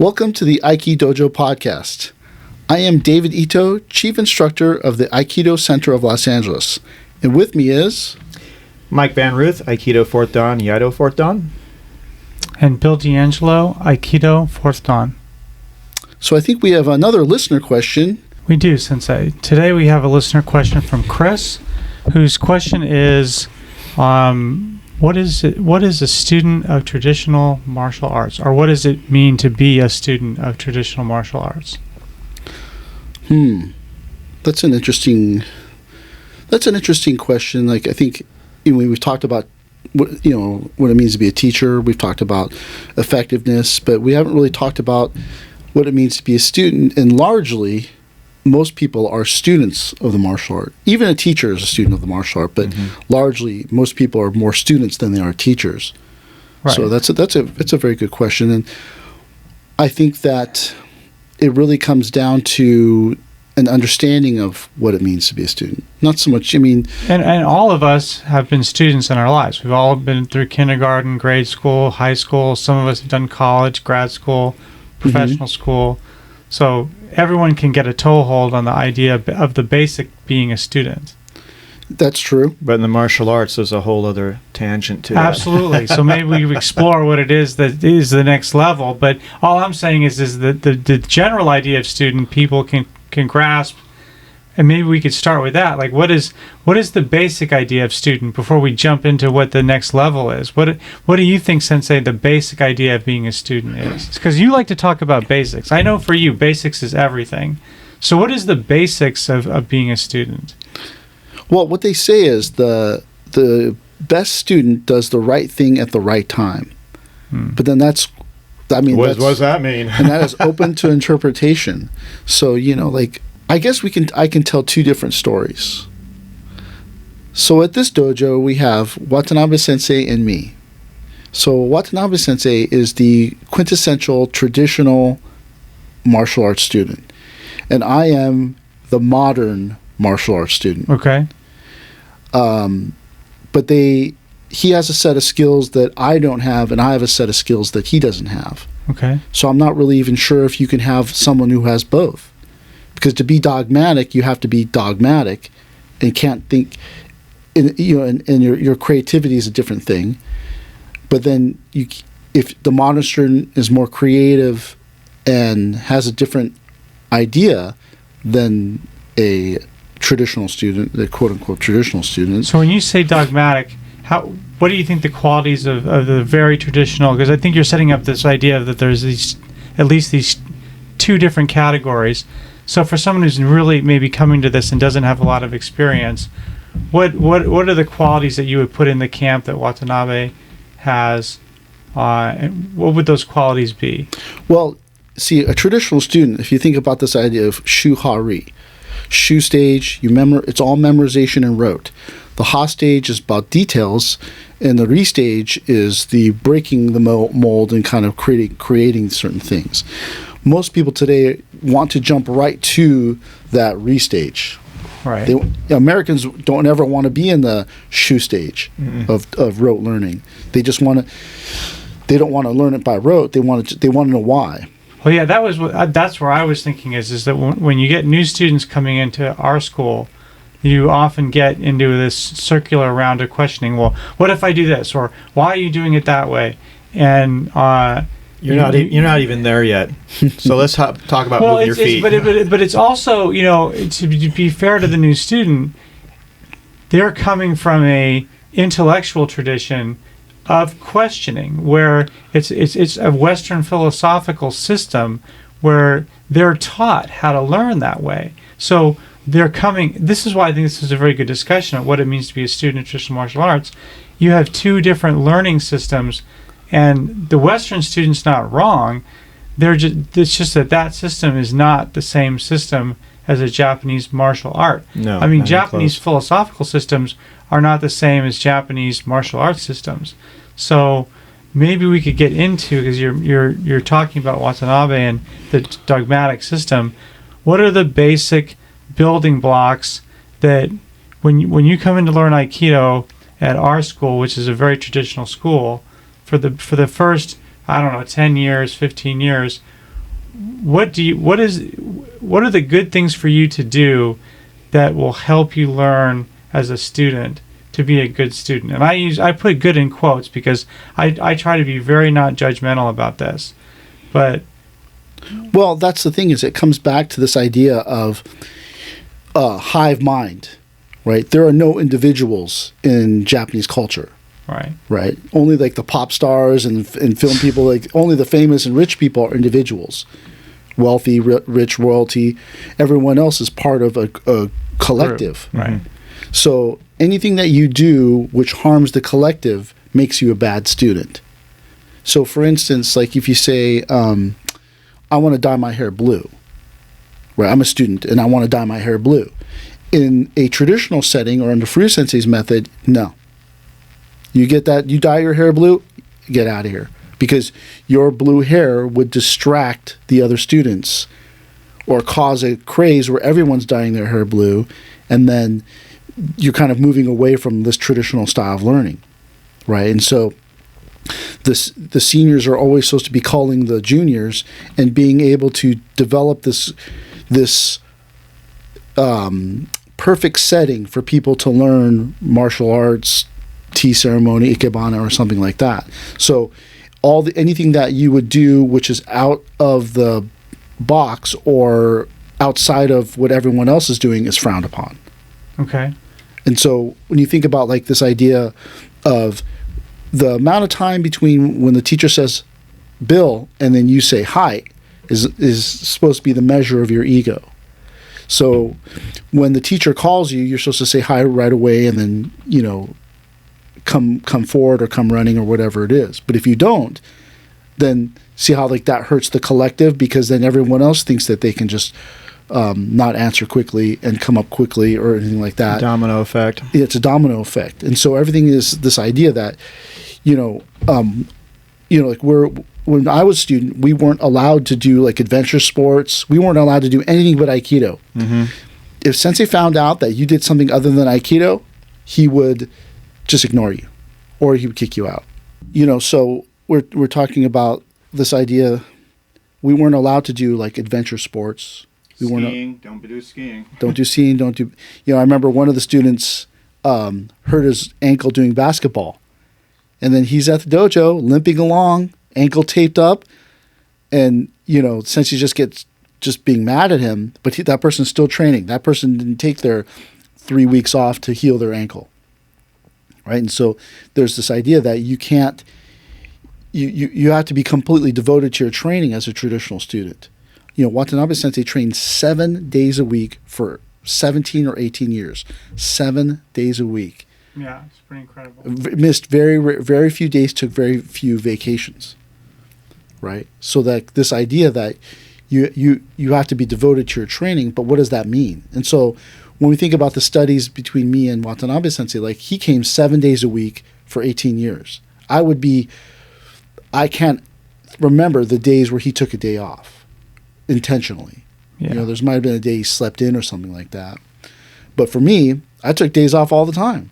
Welcome to the Aiki Dojo Podcast. I am David Ito, Chief Instructor of the Aikido Center of Los Angeles. And with me is... Mike Van Ruth, Aikido 4th Dan, Iaido 4th Dan. And Bill D'Angelo, Aikido 4th Dan. So I think we have another listener question. We do, Sensei. Today we have a listener question from Chris, whose question is, what is a student of traditional martial arts? Or what does it mean to be a student of traditional martial arts? That's an interesting question. Like, I think we've talked about what it means to be a teacher. We've talked about effectiveness, but we haven't really talked about what it means to be a student. And largely, most people are students of the martial art. Even a teacher is a student of the martial art, but largely most people are more students than they are teachers. Right. So that's a very good question, and I think that it really comes down to an understanding of what it means to be a student. Not so much, and all of us have been students in our lives. We've all been through kindergarten, grade school, high school. Some of us have done college, grad school, professional school. So everyone can get a toehold on the idea of the basic being a student. That's true. But in the martial arts, there's a whole other tangent to Absolutely. So maybe we explore what it is that is the next level. But all I'm saying is that the general idea of student people can grasp, and maybe we could start with that. Like, what is the basic idea of student before we jump into what the next level is? What do you think, Sensei, the basic idea of being a student is? Because you like to talk about basics. I know for you, basics is everything. So what is the basics of being a student? Well, what they say is the best student does the right thing at the right time. But then what does that mean? And that is open to interpretation. So, I guess I can tell two different stories. So at this dojo, we have Watanabe Sensei and me. So Watanabe Sensei is the quintessential traditional martial arts student. And I am the modern martial arts student. Okay. But he has a set of skills that I don't have, and I have a set of skills that he doesn't have. Okay. So I'm not really even sure if you can have someone who has both. Because to be dogmatic, you have to be dogmatic and can't think, and your creativity is a different thing. But then if the modern student is more creative and has a different idea than a traditional student, the quote-unquote traditional student. So when you say dogmatic, what do you think the qualities of the very traditional, because I think you're setting up this idea that there's at least these two different categories. So for someone who's really maybe coming to this and doesn't have a lot of experience, what are the qualities that you would put in the camp that Watanabe has, and what would those qualities be? Well, see, a traditional student, if you think about this idea of shu ha ri, shu stage, it's all memorization and rote. The ha stage is about details, and the ri stage is the breaking the mold and kind of creating certain things. Most people today want to jump right to that ri stage. Right. Americans don't ever want to be in the shu stage of rote learning. They just they don't want to learn it by rote. They want to know why. Well, yeah, that's where I was thinking is that when you get new students coming into our school, you often get into this circular round of questioning. Well, what if I do this, or why are you doing it that way? And you're not even there yet. So let's talk about moving your feet. But it's also, to be fair to the new student, they're coming from a intellectual tradition of questioning, where it's a Western philosophical system where they're taught how to learn that way. So they're coming. This is why I think this is a very good discussion of what it means to be a student of traditional martial arts. You have two different learning systems, and the Western student's not wrong. It's just that system is not the same system as a Japanese martial art. No, I mean, Japanese philosophical systems are not the same as Japanese martial arts systems. So maybe we could get into, because you're talking about Watanabe and the dogmatic system. What are the basic building blocks that when you come in to learn Aikido at our school, which is a very traditional school, for the first, 10 years, 15 years, what are the good things for you to do that will help you learn as a student to be a good student? And I put good in quotes because I try to be very not judgmental about this. But well, that's the thing, is it comes back to this idea of hive mind, right? There are no individuals in Japanese culture. Right. Only like the pop stars and film people, like only the famous and rich people are individuals. Wealthy, rich, royalty. Everyone else is part of a collective. Right. So anything that you do which harms the collective makes you a bad student. So for instance, like if you say, I want to dye my hair blue. Right. I'm a student and I want to dye my hair blue. In a traditional setting or under Furuya Sensei's method, no. You get that, you dye your hair blue, get out of here. Because your blue hair would distract the other students or cause a craze where everyone's dyeing their hair blue, and then you're kind of moving away from this traditional style of learning, right? And so the seniors are always supposed to be calling the juniors and being able to develop this perfect setting for people to learn martial arts, tea ceremony, ikebana, or something like that. So anything that you would do which is out of the box or outside of what everyone else is doing is frowned upon. Okay. And so when you think about like this idea of the amount of time between when the teacher says Bill and then you say hi is supposed to be the measure of your ego. So when the teacher calls you, you're supposed to say hi right away and then, come forward or come running or whatever it is. But if you don't, then see how like that hurts the collective, because then everyone else thinks that they can just not answer quickly and come up quickly or anything like that. Domino effect. It's a domino effect. And so everything is this idea that, like when I was a student, we weren't allowed to do like adventure sports. We weren't allowed to do anything but Aikido. Mm-hmm. If Sensei found out that you did something other than Aikido, he would just ignore you, or he would kick you out. So we're talking about this idea. We weren't allowed to do like adventure sports. Skiing, don't do skiing. Don't do skiing, don't do... I remember one of the students hurt his ankle doing basketball. And then he's at the dojo, limping along, ankle taped up. And, Sensei just being mad at him, but that person's still training. That person didn't take their 3 weeks off to heal their ankle. Right? And so there's this idea that you can't... You have to be completely devoted to your training as a traditional student. Watanabe Sensei trained 7 days a week for 17 or 18 years. 7 days a week. Yeah, it's pretty incredible. Missed very few days, took very few vacations. Right? So that this idea that you have to be devoted to your training, but what does that mean? And so when we think about the studies between me and Watanabe Sensei, like he came 7 days a week for 18 years. I can't remember the days where he took a day off intentionally. Yeah. There might have been a day he slept in or something like that. But for me, I took days off all the time.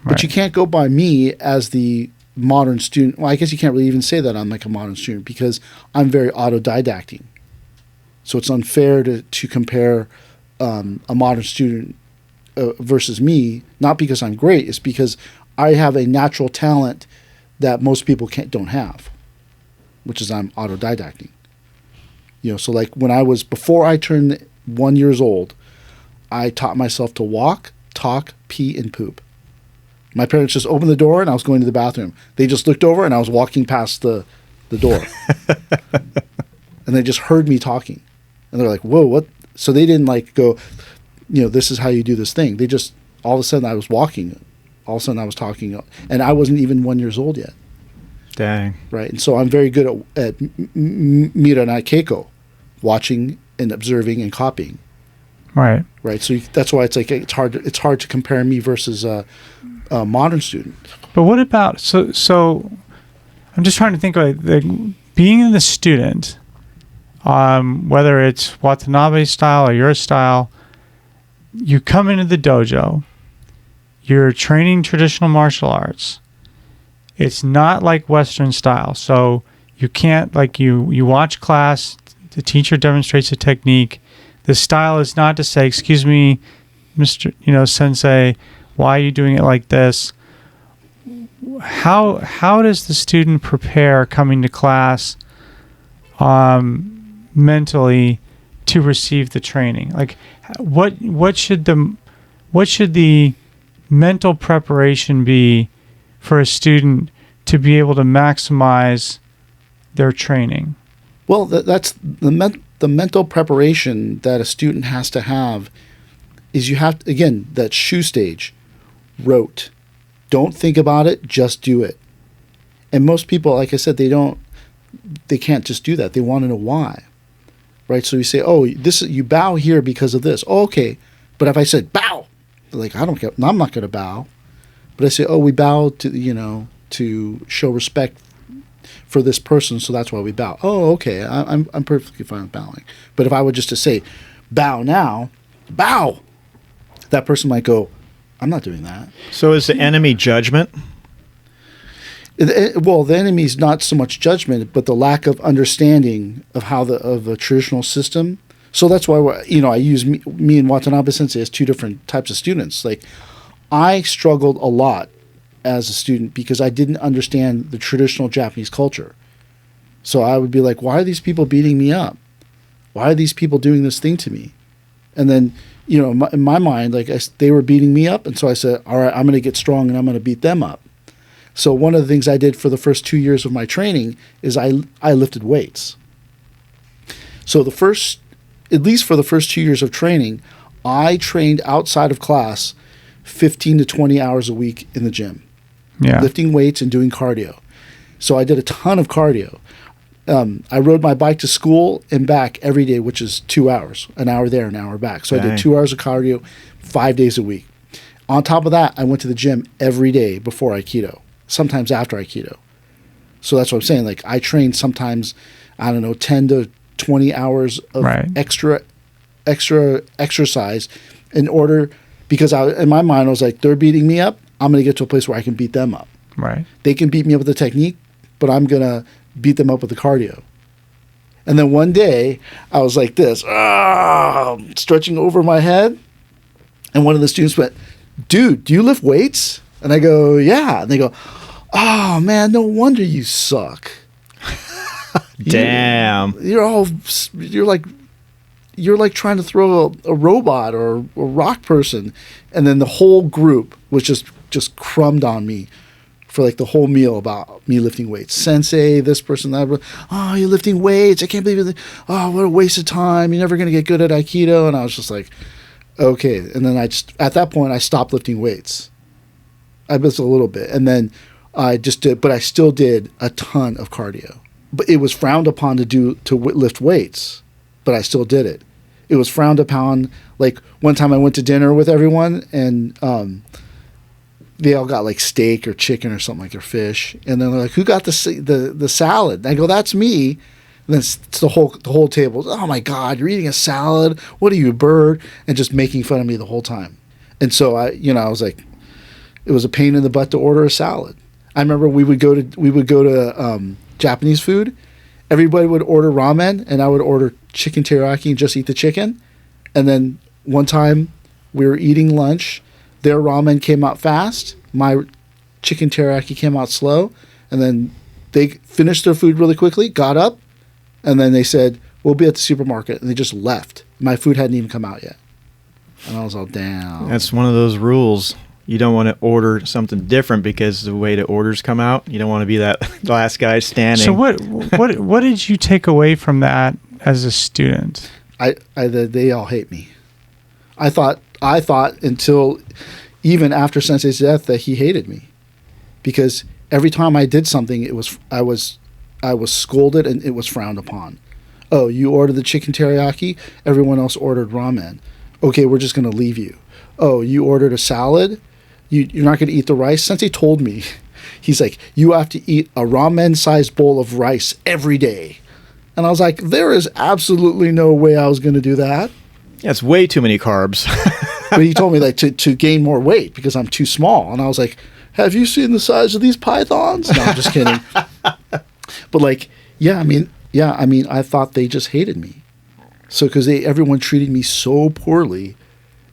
But Right. you can't go by me as the modern student. Well, I guess you can't really even say that I'm like a modern student, because I'm very autodidacting. So it's unfair to compare a modern student versus me, not because I'm great. It's because I have a natural talent that most people don't have, which is I'm autodidacting. So like before I turned 1 year old, I taught myself to walk, talk, pee, and poop. My parents just opened the door and I was going to the bathroom. They just looked over and I was walking past the door. And they just heard me talking. And they're like, whoa, what? So they didn't like go, this is how you do this thing. They just, all of a sudden I was walking. All of a sudden I was talking. And I wasn't even 1 year old yet. Dang. Right. And so I'm very good at Miranai Keiko, watching and observing and copying. Right. Right. So that's why it's like it's hard to compare me versus a modern student. But what about so I'm just trying to think like being the student, whether it's Watanabe style or your style, you come into the dojo, you're training traditional martial arts. It's not like Western style. So you can't you watch class The teacher demonstrates a technique. The style is not to say, "Excuse me, Mr. Sensei, why are you doing it like this?" How does the student prepare coming to class mentally to receive the training? Like, what should the mental preparation be for a student to be able to maximize their training? Well, that's the mental preparation that a student has to have is you have to, again, that shoe stage, rote. Don't think about it, just do it. And most people, like I said, they can't just do that. They want to know why. Right? So you say, "Oh, you bow here because of this." "Oh, okay." But if I said bow, they're like, "I don't care. I'm not going to bow." But I say, "Oh, we bow to show respect for this person, so that's why we bow." "Oh, okay. I'm perfectly fine with bowing." But if I were just to say, "Bow now," bow, that person might go, "I'm not doing that." So is the enemy judgment? Well, the enemy is not so much judgment, but the lack of understanding of of a traditional system. So that's why I use me and Watanabe Sensei as two different types of students. Like, I struggled a lot as a student because I didn't understand the traditional Japanese culture. So I would be like, "Why are these people beating me up? Why are these people doing this thing to me?" And then, in my mind, they were beating me up, and so I said, "All right, I'm going to get strong and I'm going to beat them up." So one of the things I did for the first 2 years of my training is I lifted weights. So at least for the first 2 years of training, I trained outside of class 15 to 20 hours a week in the gym, lifting weights and doing cardio. So I did a ton of cardio. I rode my bike to school and back every day, which is 2 hours, an hour there, an hour back. So I did 2 hours of cardio 5 days a week. On top of that, I went to the gym every day before Aikido, sometimes after Aikido. So that's what I'm saying. Like, I trained sometimes, 10 to 20 hours of extra exercise in order, because in my mind, I was like, they're beating me up. I'm going to get to a place where I can beat them up. Right. They can beat me up with the technique, but I'm going to beat them up with the cardio. And then one day, I was like this, stretching over my head. And one of the students went, "Dude, do you lift weights?" And I go, "Yeah." And they go, "Oh, man, no wonder you suck." Damn. You're like trying to throw a robot or a rock person. And then the whole group was just crumbed on me for like the whole meal about me lifting weights. "Sensei, this person, that person. Oh, you're lifting weights. I can't believe it. Oh, what a waste of time. You're never going to get good at Aikido." And I was just like, okay. And then at that point, I stopped lifting weights. I missed a little bit. And then I still did a ton of cardio. But it was frowned upon to lift weights, but I still did it. It was frowned upon. Like, one time I went to dinner with everyone, and they all got like steak or chicken or something, like, or fish. And then they're like, "Who got the salad?" And I go, "That's me." And then it's the whole table. "Oh my God, you're eating a salad? What are you, a bird?" And just making fun of me the whole time. And so I was like, it was a pain in the butt to order a salad. I remember we would go to Japanese food. Everybody would order ramen, and I would order chicken teriyaki and just eat the chicken. And then one time we were eating lunch. Their ramen came out fast. My chicken teriyaki came out slow. And then they finished their food really quickly, got up, and then they said, "We'll be at the supermarket." And they just left. My food hadn't even come out yet. And I was all, damn. That's one of those rules. You don't want to order something different because the way the orders come out, you don't want to be that last guy standing. So what did you take away from that as a student? They all hate me. I thought until even after Sensei's death that he hated me, because every time I did something, I was scolded and it was frowned upon. "Oh, you ordered the chicken teriyaki, everyone else ordered ramen. Okay, we're just going to leave you. Oh, you ordered a salad, you're not going to eat the rice." Sensei told me, he's like, "You have to eat a ramen-sized bowl of rice every day." And I was like, there is absolutely no way I was going to do that. Yeah, it's way too many carbs. But he told me like to gain more weight because I'm too small. And I was like, "Have you seen the size of these pythons?" No, I'm just kidding. But like, yeah, I mean, Yeah, I mean, I thought they just hated me. So because everyone treated me so poorly,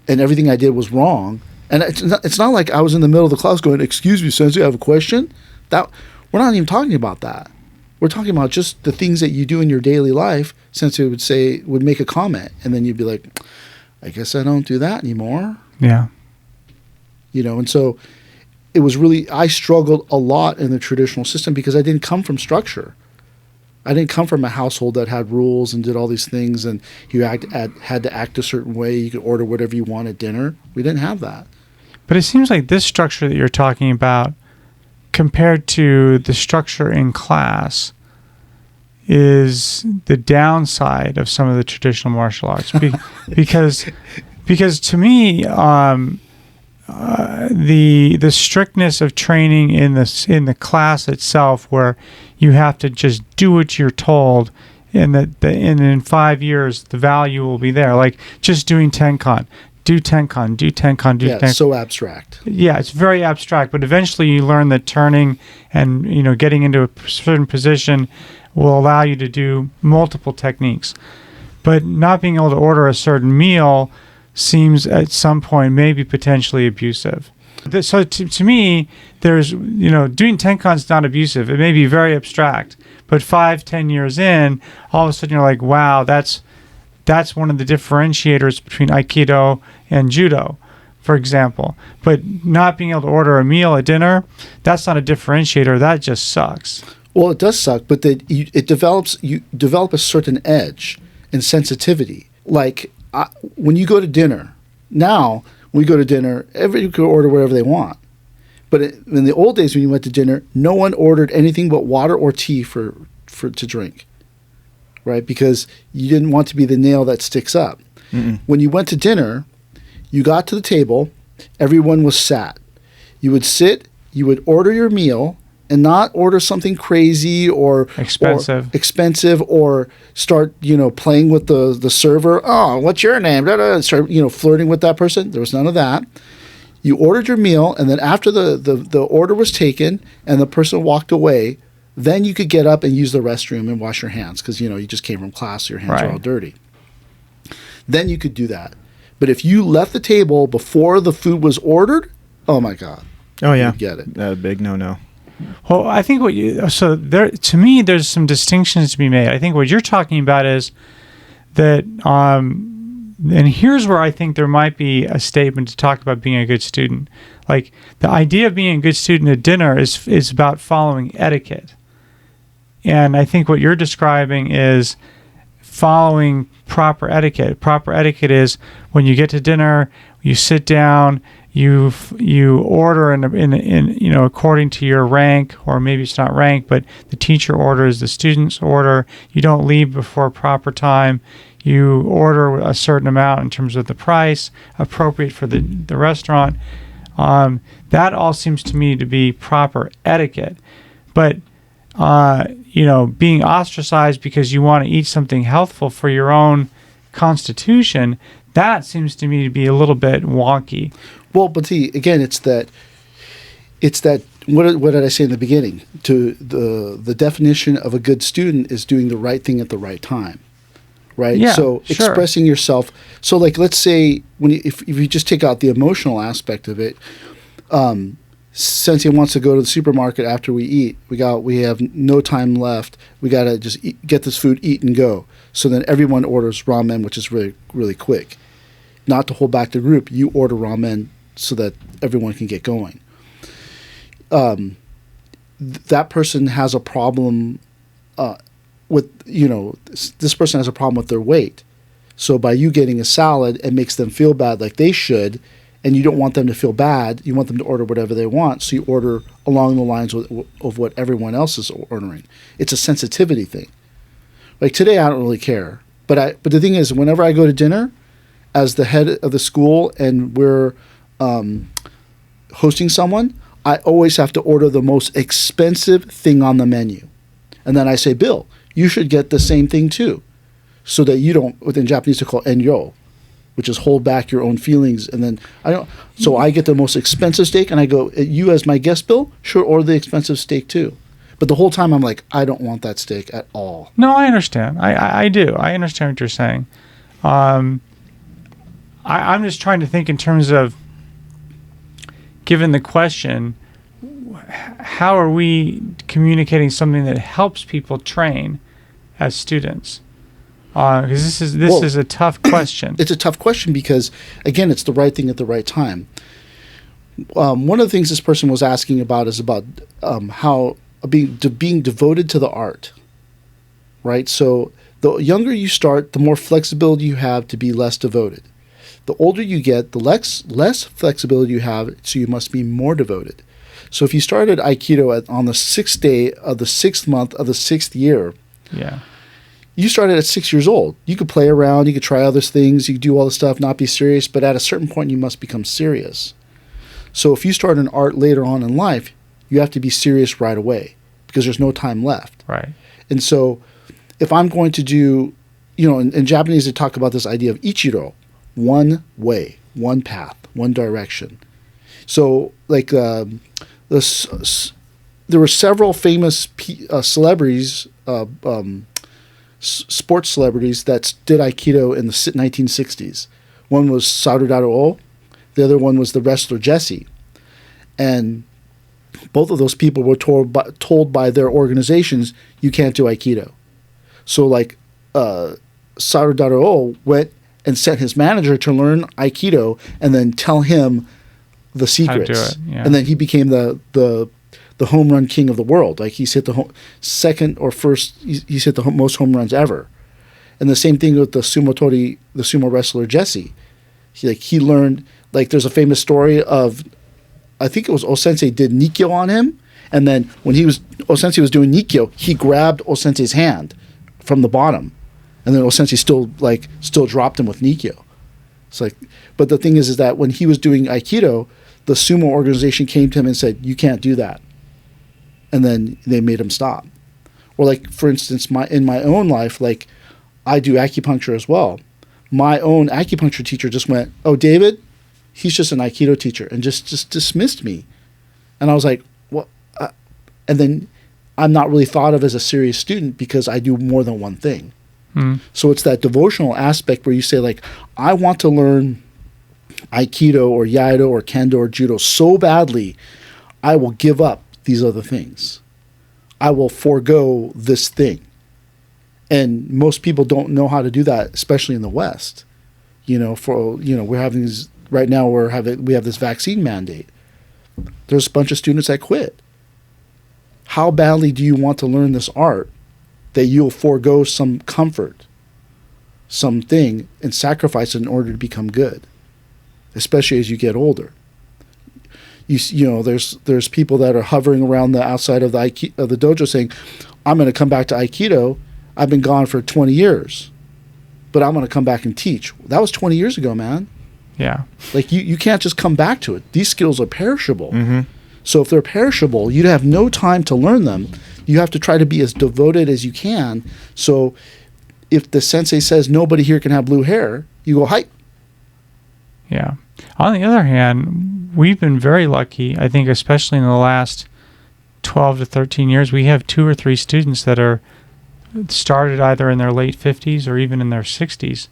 and everything I did was wrong. And it's not like I was in the middle of the class going, "Excuse me, Sensei, I have a question." We're not even talking about that. We're talking about just the things that you do in your daily life. Sensei would make a comment, and then you'd be like, "I guess I don't do that anymore." Yeah. And so it was really, I struggled a lot in the traditional system because I didn't come from structure. I didn't come from a household that had rules and did all these things, and you had to act a certain way. You could order whatever you want at dinner. We didn't have that. But it seems like this structure that you're talking about, compared to the structure in class, is the downside of some of the traditional martial arts. Because to me, the strictness of training in the class itself, where you have to just do what you're told, and in 5 years the value will be there. Like just doing Tenkan. Do Tenkan, do Tenkan, do Tenkan. Yeah, it's so abstract. Yeah, it's very abstract, but eventually you learn that turning and getting into a certain position will allow you to do multiple techniques. But not being able to order a certain meal seems at some point maybe potentially abusive. So to me, there's, doing Tenkan is not abusive. It may be very abstract, but 5-10 years in, all of a sudden you're like, wow, that's one of the differentiators between Aikido and Judo, for example. But not being able to order a meal at dinner, that's not a differentiator. That just sucks. Well, it does suck, but you develop a certain edge and sensitivity. Like when you go to dinner, now when we go to dinner, everybody can order whatever they want. But in the old days when you went to dinner, no one ordered anything but water or tea for to drink. Right? Because you didn't want to be the nail that sticks up. Mm-mm. When you went to dinner, you got to the table, everyone was sat. You would sit, you would order your meal, and not order something crazy or expensive or start, playing with the server. "Oh, what's your name?" Start, flirting with that person. There was none of that. You ordered your meal, and then after the order was taken and the person walked away, then you could get up and use the restroom and wash your hands because, you just came from class, so your hands are all dirty. Then you could do that. But if you left the table before the food was ordered, oh, my God. Oh, yeah. You get it. A big no-no. Well, I think to me, there's some distinctions to be made. I think what you're talking about is that, and here's where I think there might be a statement to talk about being a good student. Like the idea of being a good student at dinner is about following etiquette. And I think what you're describing is following proper etiquette. Proper etiquette is when you get to dinner, you sit down, you order in according to your rank, or maybe it's not rank, but the teacher orders, the students order. You don't leave before proper time. You order a certain amount in terms of the price appropriate for the restaurant. That all seems to me to be proper etiquette. But being ostracized because you want to eat something healthful for your own constitution, that seems to me to be a little bit wonky. Well, but see, again, it's that. What did I say in the beginning? To the definition of a good student is doing the right thing at the right time, right? Yeah, so sure. Expressing yourself. So, like, let's say if you just take out the emotional aspect of it, Sensei wants to go to the supermarket after we eat. We have no time left. We got to just get this food, eat, and go. So then everyone orders ramen, which is really, really quick. Not to hold back the group, you order ramen so that everyone can get going. That person has a problem with, this person has a problem with their weight. So by you getting a salad, it makes them feel bad like they should, and you don't want them to feel bad. You want them to order whatever they want, so you order along the lines of what everyone else is ordering. It's a sensitivity thing. Like today, I don't really care. But the thing is, whenever I go to dinner, as the head of the school and we're hosting someone, I always have to order the most expensive thing on the menu. And then I say, "Bill, you should get the same thing too." So that you don't, what in Japanese they call enyo, which is hold back your own feelings. And then so I get the most expensive steak and I go, "You as my guest, Bill, should order the expensive steak too." But the whole time I'm like, I don't want that stick at all. No, I understand. I do. I understand what you're saying. I'm just trying to think in terms of, given the question, how are we communicating something that helps people train as students? Because this is a tough question. It's a tough question because, again, it's the right thing at the right time. One of the things this person was asking about is about how being devoted to the art, right? So the younger you start, the more flexibility you have to be less devoted. The older you get, the less flexibility you have, so you must be more devoted. So if you started Aikido on the 6th day of the 6th month of the 6th year, you started at 6 years old. You could play around, you could try other things, you could do all this stuff, not be serious, but at a certain point you must become serious. So if you start an art later on in life, you have to be serious right away because there's no time left. Right. And so if I'm going to do, in Japanese they talk about this idea of ichiro, one way, one path, one direction. So like there were several famous celebrities, sports celebrities that did Aikido in the 1960s. One was Sarudaro. The other one was the wrestler Jesse. And both of those people were told by their organizations, you can't do Aikido. So like Sarudaro went and sent his manager to learn Aikido and then tell him the secrets. How to do it, yeah. And then he became the home run king of the world. Like he's hit the second or first, he's hit the most home runs ever. And the same thing with the sumo wrestler Jesse. He learned, like there's a famous story of, I think it was O-sensei did Nikkyo on him. And then when O-sensei was doing Nikkyo, he grabbed O-sensei's hand from the bottom. And then O-sensei still dropped him with Nikkyo. It's like, but the thing is that when he was doing Aikido, the sumo organization came to him and said, you can't do that. And then they made him stop. Or like, for instance, in my own life, like I do acupuncture as well. My own acupuncture teacher just went, oh, David, he's just an Aikido teacher, and just dismissed me. And I was like, what? And then I'm not really thought of as a serious student because I do more than one thing. So it's that devotional aspect where you say, like, I want to learn Aikido or Iaido or Kendo or Judo so badly, I will give up these other things. I will forego this thing. And most people don't know how to do that, especially in the West. We're having these right now. We have this vaccine mandate. There's a bunch of students that quit. How badly do you want to learn this art that you'll forego some comfort, something, and sacrifice it in order to become good, especially as you get older? There's people that are hovering around the outside of the dojo saying, I'm going to come back to Aikido. I've been gone for 20 years, but I'm going to come back and teach. That was 20 years ago, man. Yeah. Like you can't just come back to it. These skills are perishable. Mm-hmm. So if they're perishable, you'd have no time to learn them. You have to try to be as devoted as you can. So if the sensei says nobody here can have blue hair, you go, hi. Yeah. On the other hand, we've been very lucky, I think, especially in the last 12 to 13 years. We have 2 or 3 students that are started either in their late 50s or even in their 60s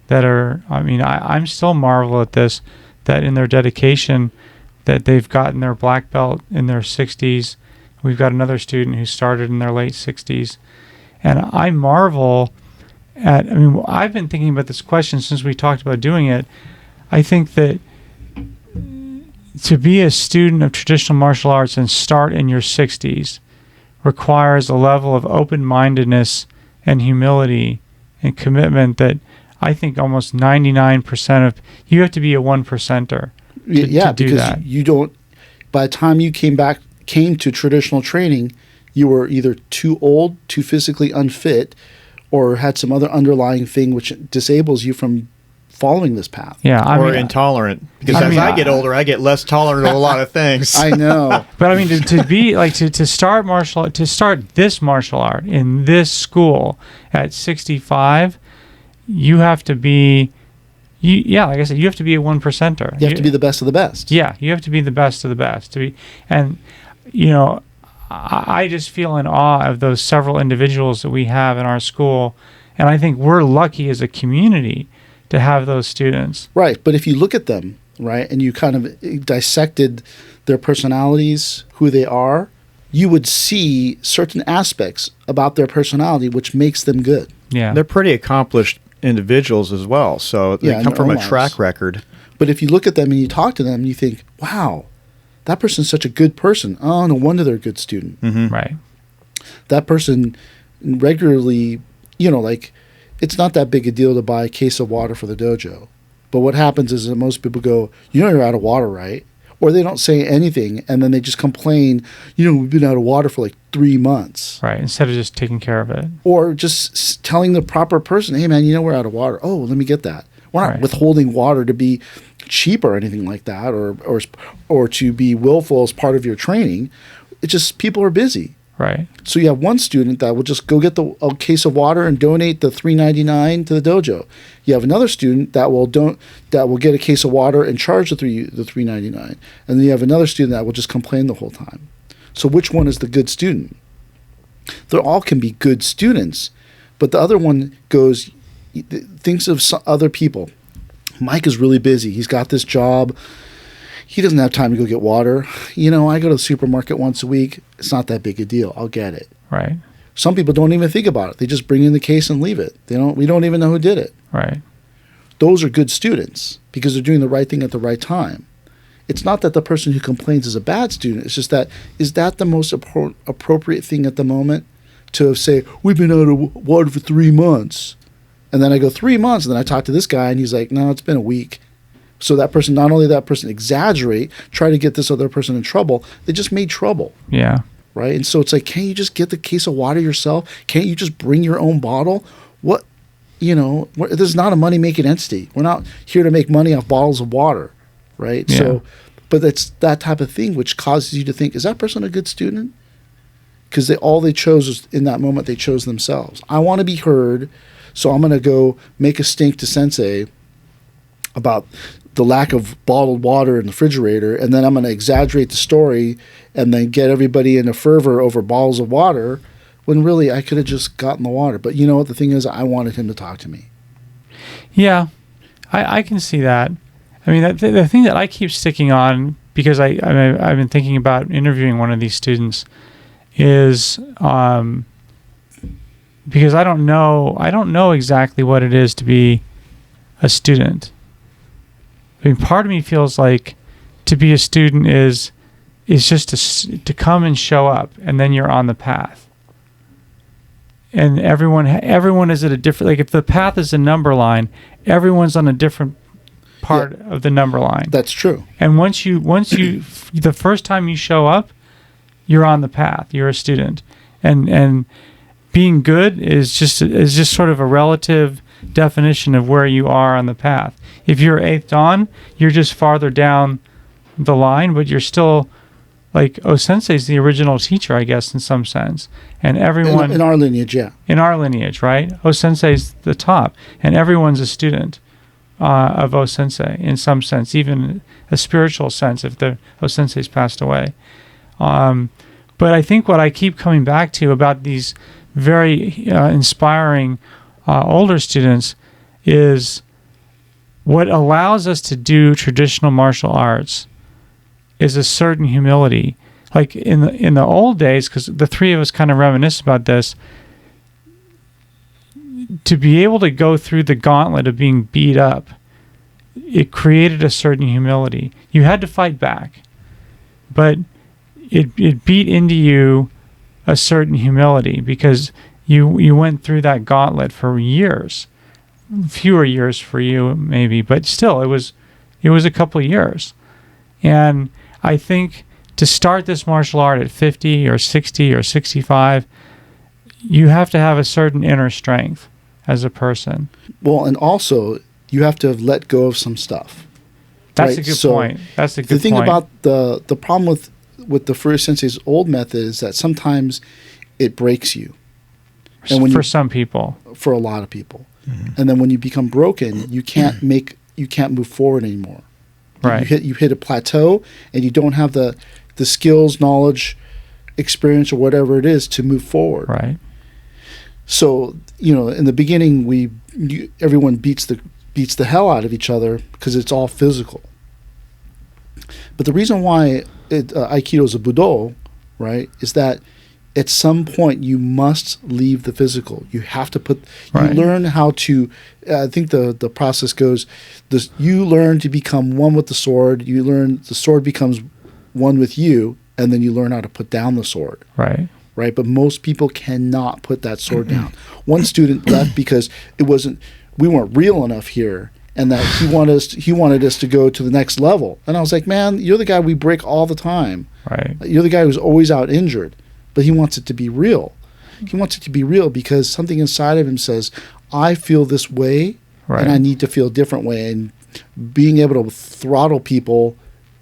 that are, I'm still marvel at this, that in their dedication that they've gotten their black belt in their 60s. We've got another student who started in their late 60s. And I marvel at, I've been thinking about this question since we talked about doing it. I think that to be a student of traditional martial arts and start in your 60s requires a level of open-mindedness and humility and commitment that I think almost 99% of, you have to be a 1%er. Yeah, because you don't, by the time you came to traditional training, you were either too old, too physically unfit, or had some other underlying thing which disables you from following this path. Yeah, or intolerant. Because as I get older, I get less tolerant of a lot of things. I know. But to be like to start martial art, to start this martial art in this school at 65, you have to be, like I said, you have to be a 1%er. You have to be the best of the best. Yeah, you have to be the best of the best. I just feel in awe of those several individuals that we have in our school. And I think we're lucky as a community to have those students. Right. But if you look at them, right, and you kind of dissected their personalities, who they are, you would see certain aspects about their personality which makes them good. Yeah. They're pretty accomplished individuals as well. So they come from a track record. But if you look at them and you talk to them, you think, wow, that person's such a good person. Oh, no wonder they're a good student. Mm-hmm. Right. That person regularly, like, it's not that big a deal to buy a case of water for the dojo. But what happens is that most people go, you're out of water, right? Or they don't say anything, and then they just complain, we've been out of water for like 3 months. Right, instead of just taking care of it. Or just telling the proper person, hey, man, we're out of water. Oh, let me get that. We're not withholding water to be cheap or anything like that, or to be willful as part of your training. It's just people are busy. Right. So you have one student that will just go get a case of water and donate the $3.99 to the dojo. You have another student that will get a case of water and charge the $3.99, and then you have another student that will just complain the whole time. So which one is the good student? They all can be good students, but the other one thinks of some other people. Mike is really busy. He's got this job. He doesn't have time to go get water. I go to the supermarket once a week. It's not that big a deal. I'll get it. Right. Some people don't even think about it. They just bring in the case and leave it. We don't even know who did it. Right. Those are good students because they're doing the right thing at the right time. It's not that the person who complains is a bad student. It's just that, is that the most appropriate thing at the moment to say, we've been out of water for 3 months. And then I go 3 months, and then I talk to this guy, and he's like, no, it's been a week. So that person, not only that person exaggerate, try to get this other person in trouble, they just made trouble. Yeah. Right? And so it's like, can't you just get the case of water yourself? Can't you just bring your own bottle? What, this is not a money-making entity. We're not here to make money off bottles of water, right? Yeah. So, but it's that type of thing which causes you to think, is that person a good student? Because all they chose was, in that moment, they chose themselves. I want to be heard, so I'm going to go make a stink to Sensei about the lack of bottled water in the refrigerator, and then I'm going to exaggerate the story and then get everybody in a fervor over bottles of water, when really I could have just gotten the water. But the thing is, I wanted him to talk to me. Yeah, I can see that. I mean, the thing that I keep sticking on, because I've been thinking about interviewing one of these students, is because I don't know exactly what it is to be a student. I mean, part of me feels like to be a student is just to come and show up, and then you're on the path. And everyone is at a different, like if the path is a number line, everyone's on a different part of the number line. That's true. And once you the first time you show up, you're on the path. You're a student, and being good is just sort of a relative definition of where you are on the path. If you're 8th Dan, you're just farther down the line, but you're still like Sensei's the original teacher, I guess, in some sense. And everyone in our lineage, yeah. In our lineage, right? Sensei's the top, and everyone's a student of Sensei in some sense, even a spiritual sense if the Sensei's passed away. But I think what I keep coming back to about these very inspiring older students is what allows us to do traditional martial arts is a certain humility. Like in the old days, because the three of us kind of reminisce about this, to be able to go through the gauntlet of being beat up, it created a certain humility. You had to fight back, but it beat into you a certain humility because you went through that gauntlet for years. Fewer years for you maybe, but still it was a couple of years. And I think to start this martial art at 50 or 60 or 65, you have to have a certain inner strength as a person. Well, and also you have to have let go of some stuff. That's right? A good point. That's a good point. The thing about the problem with the Furuya Sensei's old method is that sometimes it breaks you. And for some people. For a lot of people. Mm-hmm. And then when you become broken, you can't move forward anymore. Right. You hit a plateau, and you don't have the skills, knowledge, experience or whatever it is to move forward. Right. So, in the beginning, everyone beats the hell out of each other because it's all physical. But the reason why Aikido is a Budo, right, is that at some point you must leave the physical. You have to you learn how to, I think the process goes, you learn to become one with the sword, you learn the sword becomes one with you, and then you learn how to put down the sword. Right. Right, but most people cannot put that sword down. One student left because we weren't real enough here, and that he wanted us to go to the next level. And I was like, man, you're the guy we break all the time. Right. You're the guy who's always out injured, but he wants it to be real. He wants it to be real because something inside of him says, I feel this way, and I need to feel a different way. And being able to throttle people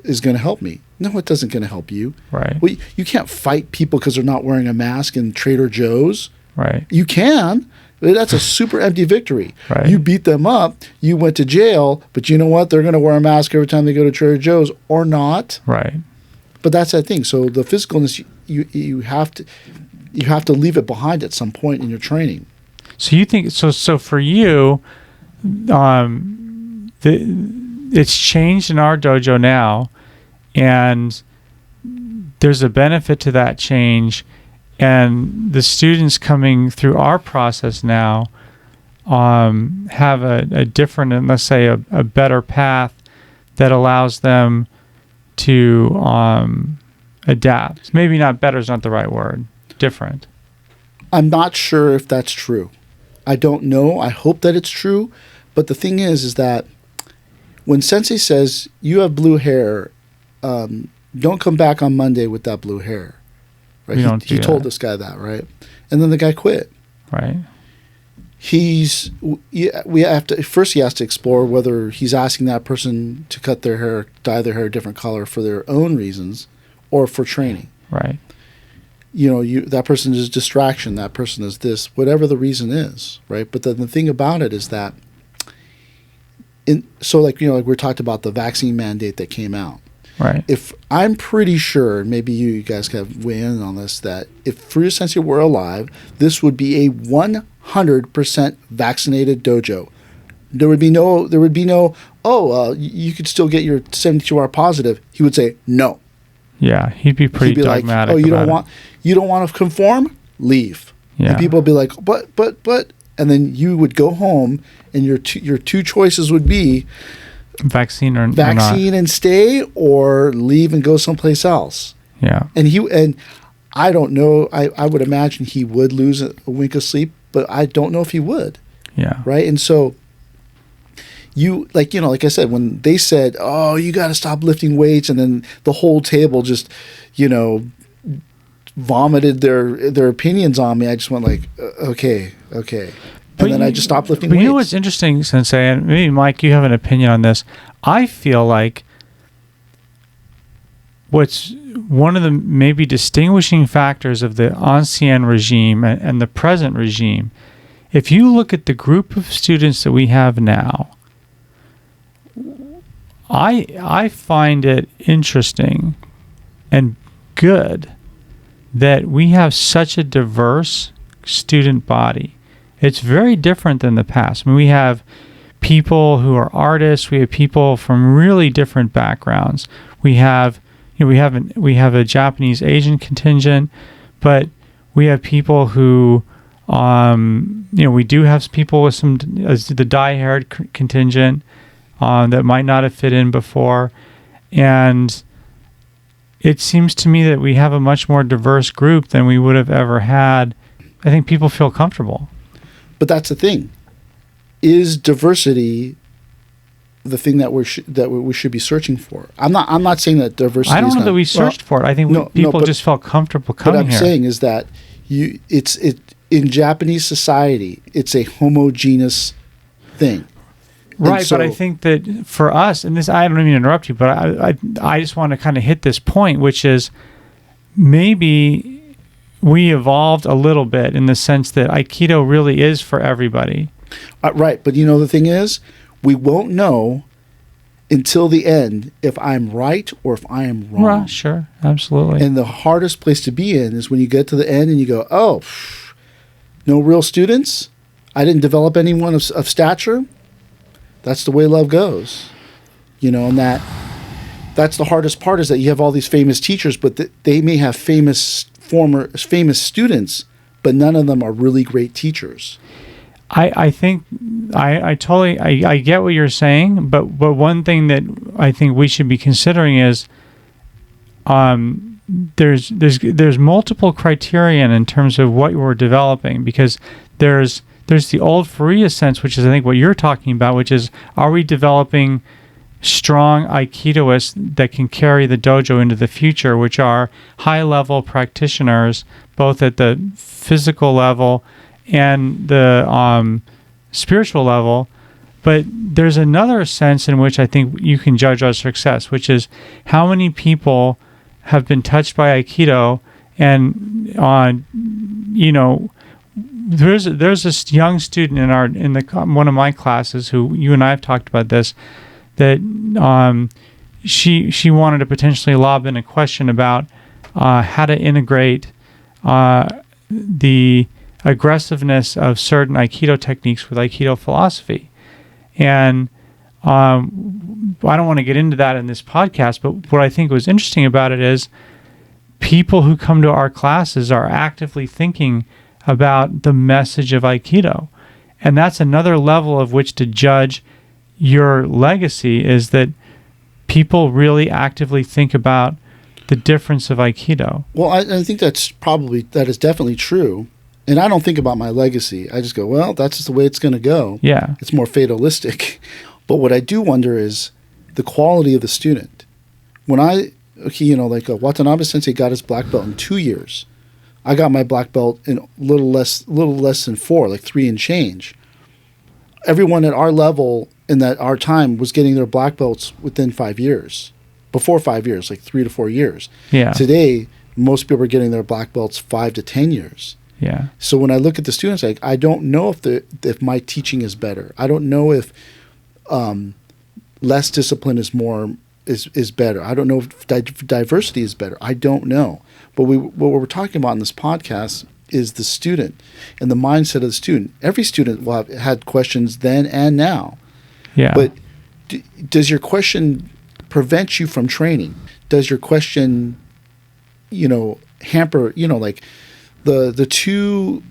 is going to help me. No, it doesn't going to help you. Right. Well, you can't fight people because they're not wearing a mask in Trader Joe's. Right. You can. That's a super empty victory. Right. You beat them up. You went to jail, but you know what? They're going to wear a mask every time they go to Trader Joe's or not. Right. But that's the thing. So the physicalness, you have to leave it behind at some point in your training. So you think so for you, it's changed in our dojo now, and there's a benefit to that change, and the students coming through our process now have a different, and let's say a better path that allows them to adapt. Maybe not better is not the right word. Different. I'm not sure if that's true. I don't know. I hope that it's true. But the thing is that when Sensei says, you have blue hair, don't come back on Monday with that blue hair. Right? He told this guy that, right? And then the guy quit. Right. He has to explore whether he's asking that person to cut their hair, dye their hair a different color for their own reasons or for training. Right. That person is distraction, that person is this, whatever the reason is, right? But then the thing about it is that like we talked about the vaccine mandate that came out. Right. If I'm pretty sure, maybe you guys can weigh in on this, that if Furuya Sensei were alive, this would be a 100% vaccinated dojo. There would be no, you could still get your 72-hour positive. He would say no. Yeah, he'd be pretty dogmatic. Like, you don't want to conform? Leave. Yeah. And people would be like, but, and then you would go home, and your two choices would be vaccine and stay, or leave and go someplace else. Yeah. And I don't know. I would imagine he would lose a wink of sleep, but I don't know if he would. Yeah. Right. And so like I said, when they said, "Oh, you got to stop lifting weights," and then the whole table just, vomited their opinions on me, I just went like, okay. And then I just stopped lifting weights. You know what's interesting, Sensei, and maybe Mike, you have an opinion on this. I feel like what's one of the maybe distinguishing factors of the ancien regime and the present regime, if you look at the group of students that we have now, I find it interesting and good that we have such a diverse student body. It's very different than the past. I mean, we have people who are artists. We have people from really different backgrounds. We have a Japanese Asian contingent, but we have people who, we do have people with some the dye-haired contingent that might not have fit in before, and it seems to me that we have a much more diverse group than we would have ever had. I think people feel comfortable. But that's the thing. Is diversity the thing that we should be searching for? I'm not saying that diversity. I don't know that we searched for it. I think people just felt comfortable coming here. What I'm saying is that it's in Japanese society, it's a homogeneous thing. Right, but I think that for us, and this, I don't mean to interrupt you, but I just want to kind of hit this point, which is maybe we evolved a little bit in the sense that Aikido really is for everybody. Right, but the thing is, we won't know until the end if I'm right or if I am wrong. Right, sure, absolutely. And the hardest place to be in is when you get to the end and you go, oh, no real students? I didn't develop anyone of stature? That's the way love goes. And that's the hardest part, is that you have all these famous teachers, but they may have famous students, but none of them are really great teachers. I think I totally I get what you're saying, but one thing that I think we should be considering is there's multiple criterion in terms of what we're developing, because there's the old Faria sense, which is I think what you're talking about, which is, are we developing strong Aikidoists that can carry the dojo into the future, which are high-level practitioners, both at the physical level and the spiritual level. But there's another sense in which I think you can judge our success, which is how many people have been touched by Aikido, and there's this young student in one of my classes who you and I have talked about this, that she wanted to potentially lob in a question about how to integrate the aggressiveness of certain Aikido techniques with Aikido philosophy. And I don't want to get into that in this podcast, but what I think was interesting about it is people who come to our classes are actively thinking about the message of Aikido. And that's another level of which to judge your legacy, is that people really actively think about the difference of Aikido. Well, I think that is definitely true. And I don't think about my legacy. I just go, well, that's just the way it's going to go. Yeah. It's more fatalistic. But what I do wonder is the quality of the student. When Watanabe Sensei got his black belt in 2 years. I got my black belt in a little less than 4, like 3 and change. Everyone at our level in our time was getting their black belts within 5 years. Before 5 years, like 3 to 4 years. Yeah. Today, most people are getting their black belts 5 to 10 years. Yeah. So when I look at the students, I don't know if my teaching is better. I don't know if less discipline is better. I don't know if diversity is better. I don't know. But what we're talking about in this podcast is the student and the mindset of the student. Every student will have had questions then and now. Yeah. But does your question prevent you from training? Does your question, hamper, like the two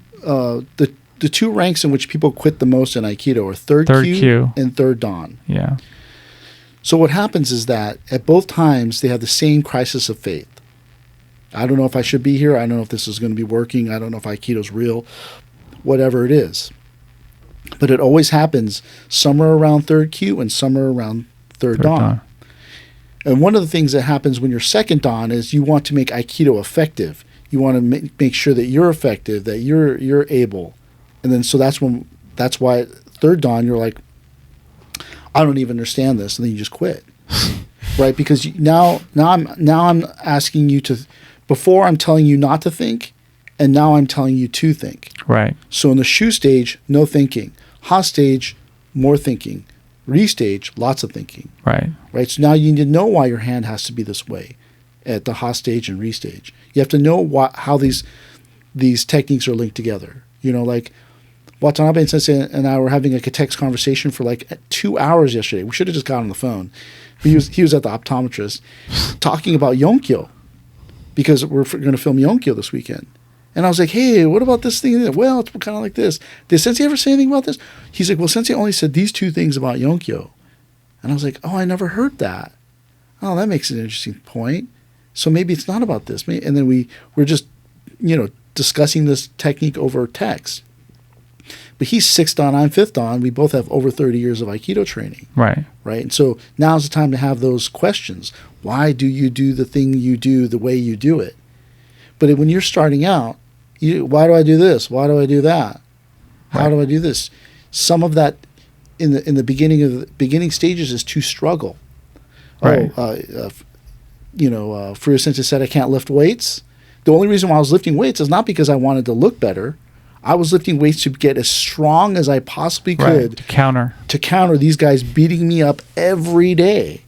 ranks in which people quit the most in Aikido are third Kyu and third Dan. Yeah. So what happens is that at both times they have the same crisis of faith. I don't know if I should be here. I don't know if this is going to be working. I don't know if Aikido's real, whatever it is. But it always happens somewhere around third Kyu and somewhere around third Dan. And one of the things that happens when you're second Dan is you want to make Aikido effective. You want to make sure that you're effective, that you're able. And then so that's why third Dan you're like, I don't even understand this, and then you just quit. Right? Because now I'm asking you to, before I'm telling you not to think, and now I'm telling you to think. Right. So in the shu stage, no thinking. Ha stage, more thinking. Re stage, lots of thinking. Right. Right. So now you need to know why your hand has to be this way at the ha stage and re stage. You have to know how these techniques are linked together. Like Watanabe Sensei and I were having a text conversation for like 2 hours yesterday. We should have just got on the phone. He was at the optometrist talking about Yonkyo, because we're going to film Yonkyo this weekend. And I was like, hey, what about this thing? Well, it's kind of like this. Did Sensei ever say anything about this? He's like, well, Sensei only said these 2 things about Yonkyo. And I was like, oh, I never heard that. Oh, that makes an interesting point. So maybe it's not about this. And then we're just, discussing this technique over text. But he's 6th Dan, I'm 5th Dan. We both have over 30 years of Aikido training. Right. Right. And so now's the time to have those questions. Why do you do the thing you do the way you do it? But when you're starting out, why do I do this? Why do I do that? How do I do this? Some of that in the beginning stages is to struggle. Right. Furia Sensei said I can't lift weights. The only reason why I was lifting weights is not because I wanted to look better. I was lifting weights to get as strong as I possibly could to counter these guys beating me up every day.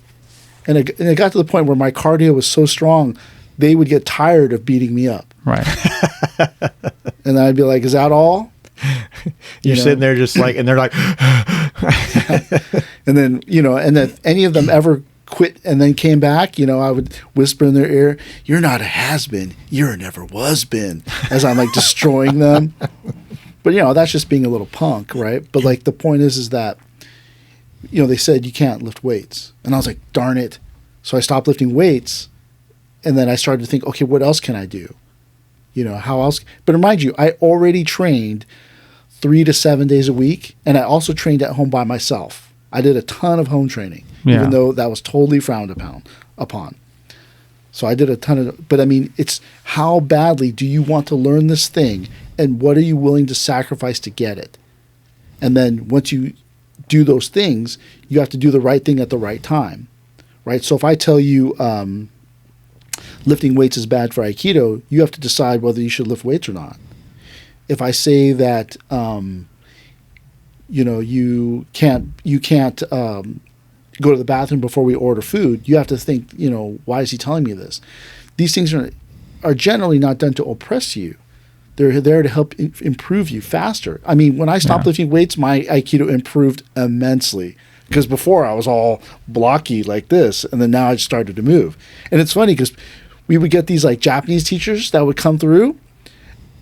And it got to the point where my cardio was so strong, they would get tired of beating me up. Right. And I'd be like, is that all? You're sitting there just like, and they're like, and then, and if any of them ever quit and then came back, I would whisper in their ear, "You're not a has-been, you're a never was-been," as I'm like destroying them. But, that's just being a little punk, right? But like the point is that, they said you can't lift weights. And I was like, darn it. So I stopped lifting weights. And then I started to think, okay, what else can I do? How else? But mind you, I already trained 3 to 7 days a week. And I also trained at home by myself. I did a ton of home training, even though that was totally frowned upon. So I did a ton of, but I mean, it's how badly do you want to learn this thing? And what are you willing to sacrifice to get it? And then once you do those things, you have to do the right thing at the right time, right? So if I tell you lifting weights is bad for Aikido, you have to decide whether you should lift weights or not. If I say that you can't go to the bathroom before we order food, you have to think, why is he telling me this? These things are generally not done to oppress you. They're there to help improve you faster. I mean, when I stopped lifting weights, my Aikido improved immensely. Because before I was all blocky like this, and then now I started to move. And it's funny because we would get these like Japanese teachers that would come through,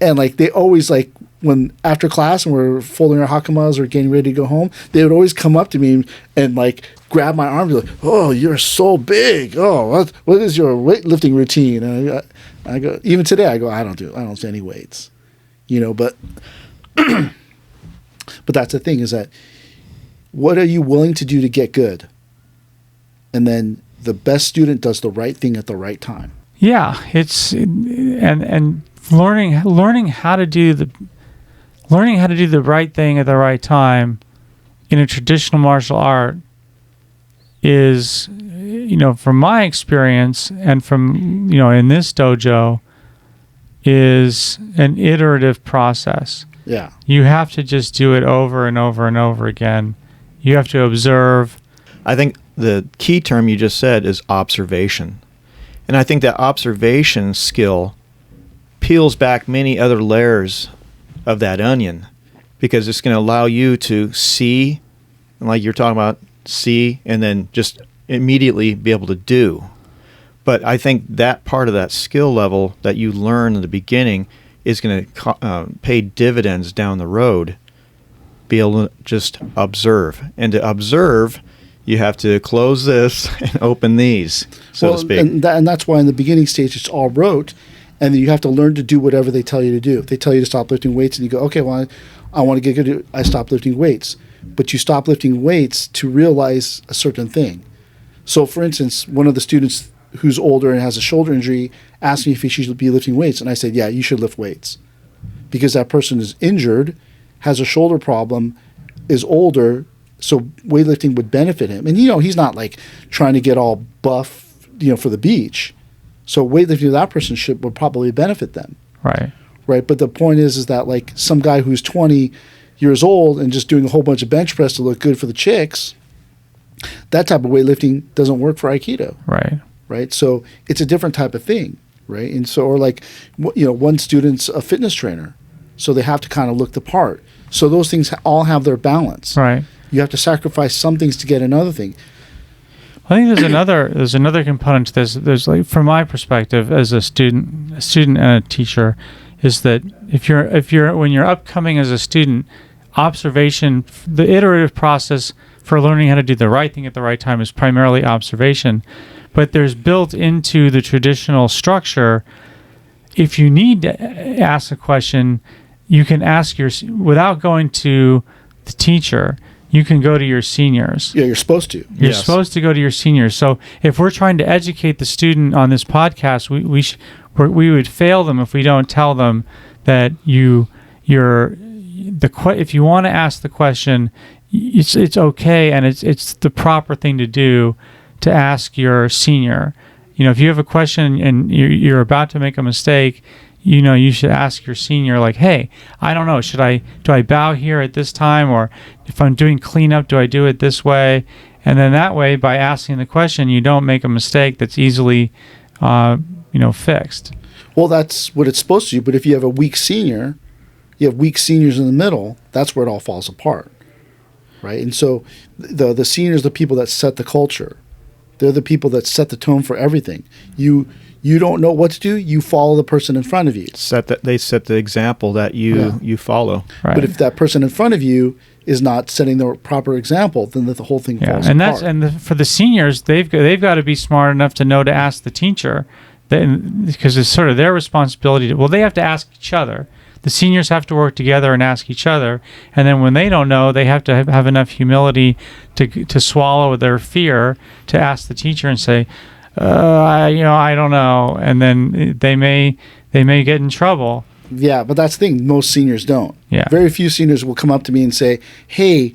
and like they always like when after class and we're folding our hakamas or getting ready to go home, they would always come up to me and like grab my arm and be like, "Oh, you're so big. Oh, what is your weightlifting routine?" And I go, even today I go, I don't do any weights, but but that's the thing is that what are you willing to do to get good? And then the best student does the right thing at the right time. Yeah, it's and learning how to do the right thing at the right time in a traditional martial art is, from my experience and from, in this dojo, is an iterative process. Yeah. You have to just do it over and over and over again. You have to observe. I think the key term you just said is observation. And I think that observation skill peels back many other layers of that onion, because it's going to allow you to see, like you're talking about, see and then just immediately be able to do. But I think that part of that skill level that you learn in the beginning is going to pay dividends down the road. Be able to just observe. And to observe, you have to close this and open these, so to speak. And that's why in the beginning stage it's all rote, and then you have to learn to do whatever they tell you to do. If they tell you to stop lifting weights and you go, okay, well, I want to get good, I stop lifting weights. But you stop lifting weights to realize a certain thing. So, for instance, one of the students who's older and has a shoulder injury asked me if he should be lifting weights. And I said, yeah, you should lift weights. Because that person is injured, has a shoulder problem, is older, so weightlifting would benefit him. And, he's not like trying to get all buff, for the beach. So weightlifting to that person would probably benefit them. Right. Right. But the point is that like some guy who's 20 years old and just doing a whole bunch of bench press to look good for the chicks, that type of weightlifting doesn't work for Aikido. Right. Right. So it's a different type of thing. Right. And so, or like, one student's a fitness trainer, so they have to kind of look the part. So those things all have their balance. Right. You have to sacrifice some things to get another thing. I think there's another component to this. There's like, from my perspective as a student and a teacher, is that if you're when you're upcoming as a student, observation, the iterative process for learning how to do the right thing at the right time is primarily observation. But there's built into the traditional structure, if you need to ask a question, you can ask without going to the teacher. You can go to your seniors. Yeah, you're supposed to. You're supposed to go to your seniors. So if we're trying to educate the student on this podcast, we would fail them if we don't tell them that if you want to ask the question, it's okay, and it's the proper thing to do to ask your senior. If you have a question and you're about to make a mistake, you should ask your senior, like, hey, I don't know, do I bow here at this time, or if I'm doing cleanup, do I do it this way? And then that way, by asking the question, you don't make a mistake that's easily, fixed. Well, that's what it's supposed to do. But if you have a weak senior, you have weak seniors in the middle, that's where it all falls apart, right? And so the seniors are the people that set the culture. They're the people that set the tone for everything. You don't know what to do, you follow the person in front of you. They set the example that you follow. Right. But if that person in front of you is not setting the proper example, then the whole thing falls apart. For the seniors, they've got to be smart enough to know to ask the teacher, because it's sort of their responsibility. They have to ask each other. The seniors have to work together and ask each other, and then when they don't know, they have to have enough humility to swallow their fear to ask the teacher and say, I don't know, and then they may get in trouble. Yeah, but that's the thing. Most seniors don't. Yeah. Very few seniors will come up to me and say, hey,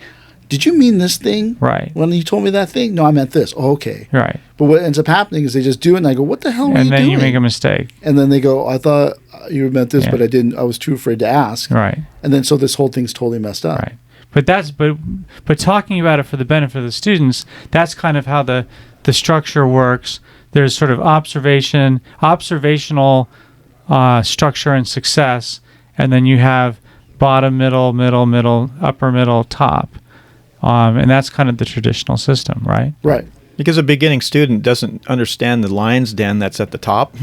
did you mean this thing? Right. When you told me that thing? No, I meant this. Oh, okay. Right. But what ends up happening is they just do it, and I go, what the hell were you doing? And then you make a mistake. And then they go, I thought you meant this, but I didn't. I was too afraid to ask. Right. And then so this whole thing's totally messed up. Right. But talking about it for the benefit of the students, that's kind of how the structure works. There's sort of observational structure and success, and then you have bottom, middle, upper, middle, top. And that's kind of the traditional system, right? Right. Because a beginning student doesn't understand the lion's den that's at the top.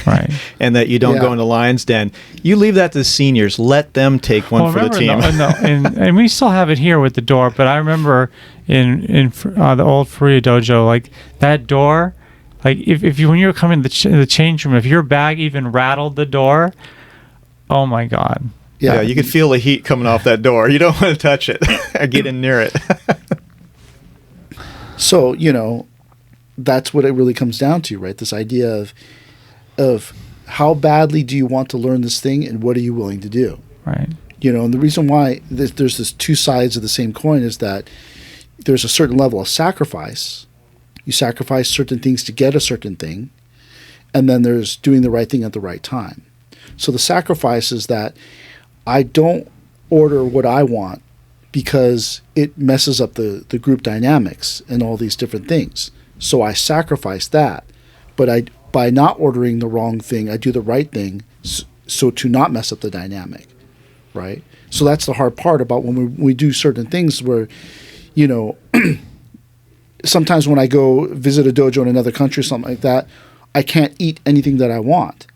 Right. And that you don't go in the lion's den. You leave that to the seniors. Let them take one for the team. And we still have it here with the door, but I remember in the old Furuya dojo, like that door, like if you, when you were coming to the change room, if your bag even rattled the door, oh my God. Yeah, you could feel the heat coming off that door. You don't want to touch it or get in near it. So, that's what it really comes down to, right? This idea of how badly do you want to learn this thing and what are you willing to do? Right. And the reason why there's this two sides of the same coin is that there's a certain level of sacrifice. You sacrifice certain things to get a certain thing, and then there's doing the right thing at the right time. So the sacrifice is that I don't order what I want because it messes up the group dynamics and all these different things. So I sacrifice that. But by not ordering the wrong thing, I do the right thing so to not mess up the dynamic, right? So that's the hard part about when we do certain things where, sometimes when I go visit a dojo in another country or something like that, I can't eat anything that I want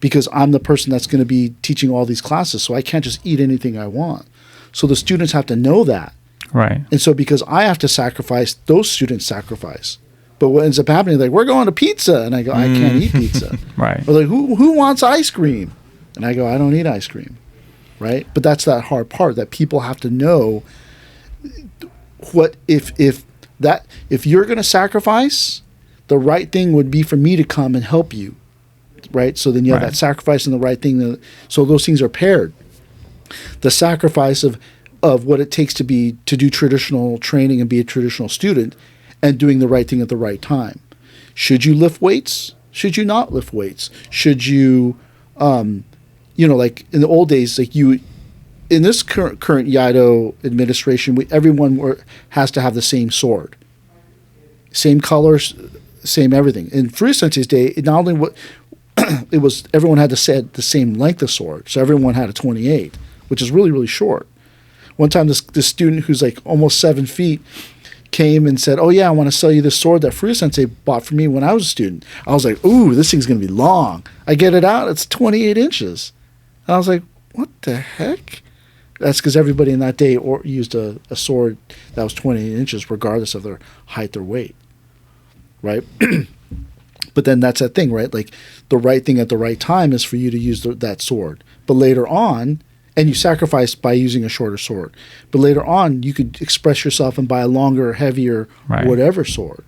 because I'm the person that's going to be teaching all these classes, so I can't just eat anything I want. So the students have to know that. Right. And so because I have to sacrifice, those students sacrifice. But what ends up happening, like, we're going to pizza. And I go, I can't eat pizza. Right. Or like, who wants ice cream? And I go, I don't eat ice cream. Right? But that's that hard part, that people have to know what if you're going to sacrifice, the right thing would be for me to come and help you. Right? So then you have that sacrifice and the right thing. So those things are paired. The sacrifice of what it takes to do traditional training and be a traditional student, and doing the right thing at the right time. Should you lift weights? Should you not lift weights? Should you, like in the old days, like in this current Iaido administration, everyone has to have the same sword, same colors, same everything. In Furuya Sensei's day, it not only it was everyone had to set the same length of sword, so everyone had a 28, which is really, really short. One time, this student who's like almost 7 feet came and said, oh yeah, I want to sell you this sword that Furuya Sensei bought for me when I was a student. I was like, ooh, this thing's going to be long. I get it out, it's 28 inches. And I was like, what the heck? That's because everybody in that day used a sword that was 28 inches regardless of their height or weight, right? But then that's that thing, right? Like, the right thing at the right time is for you to use that sword. But later on, and you sacrifice by using a shorter sword. But later on, you could express yourself and buy a longer, heavier, whatever sword.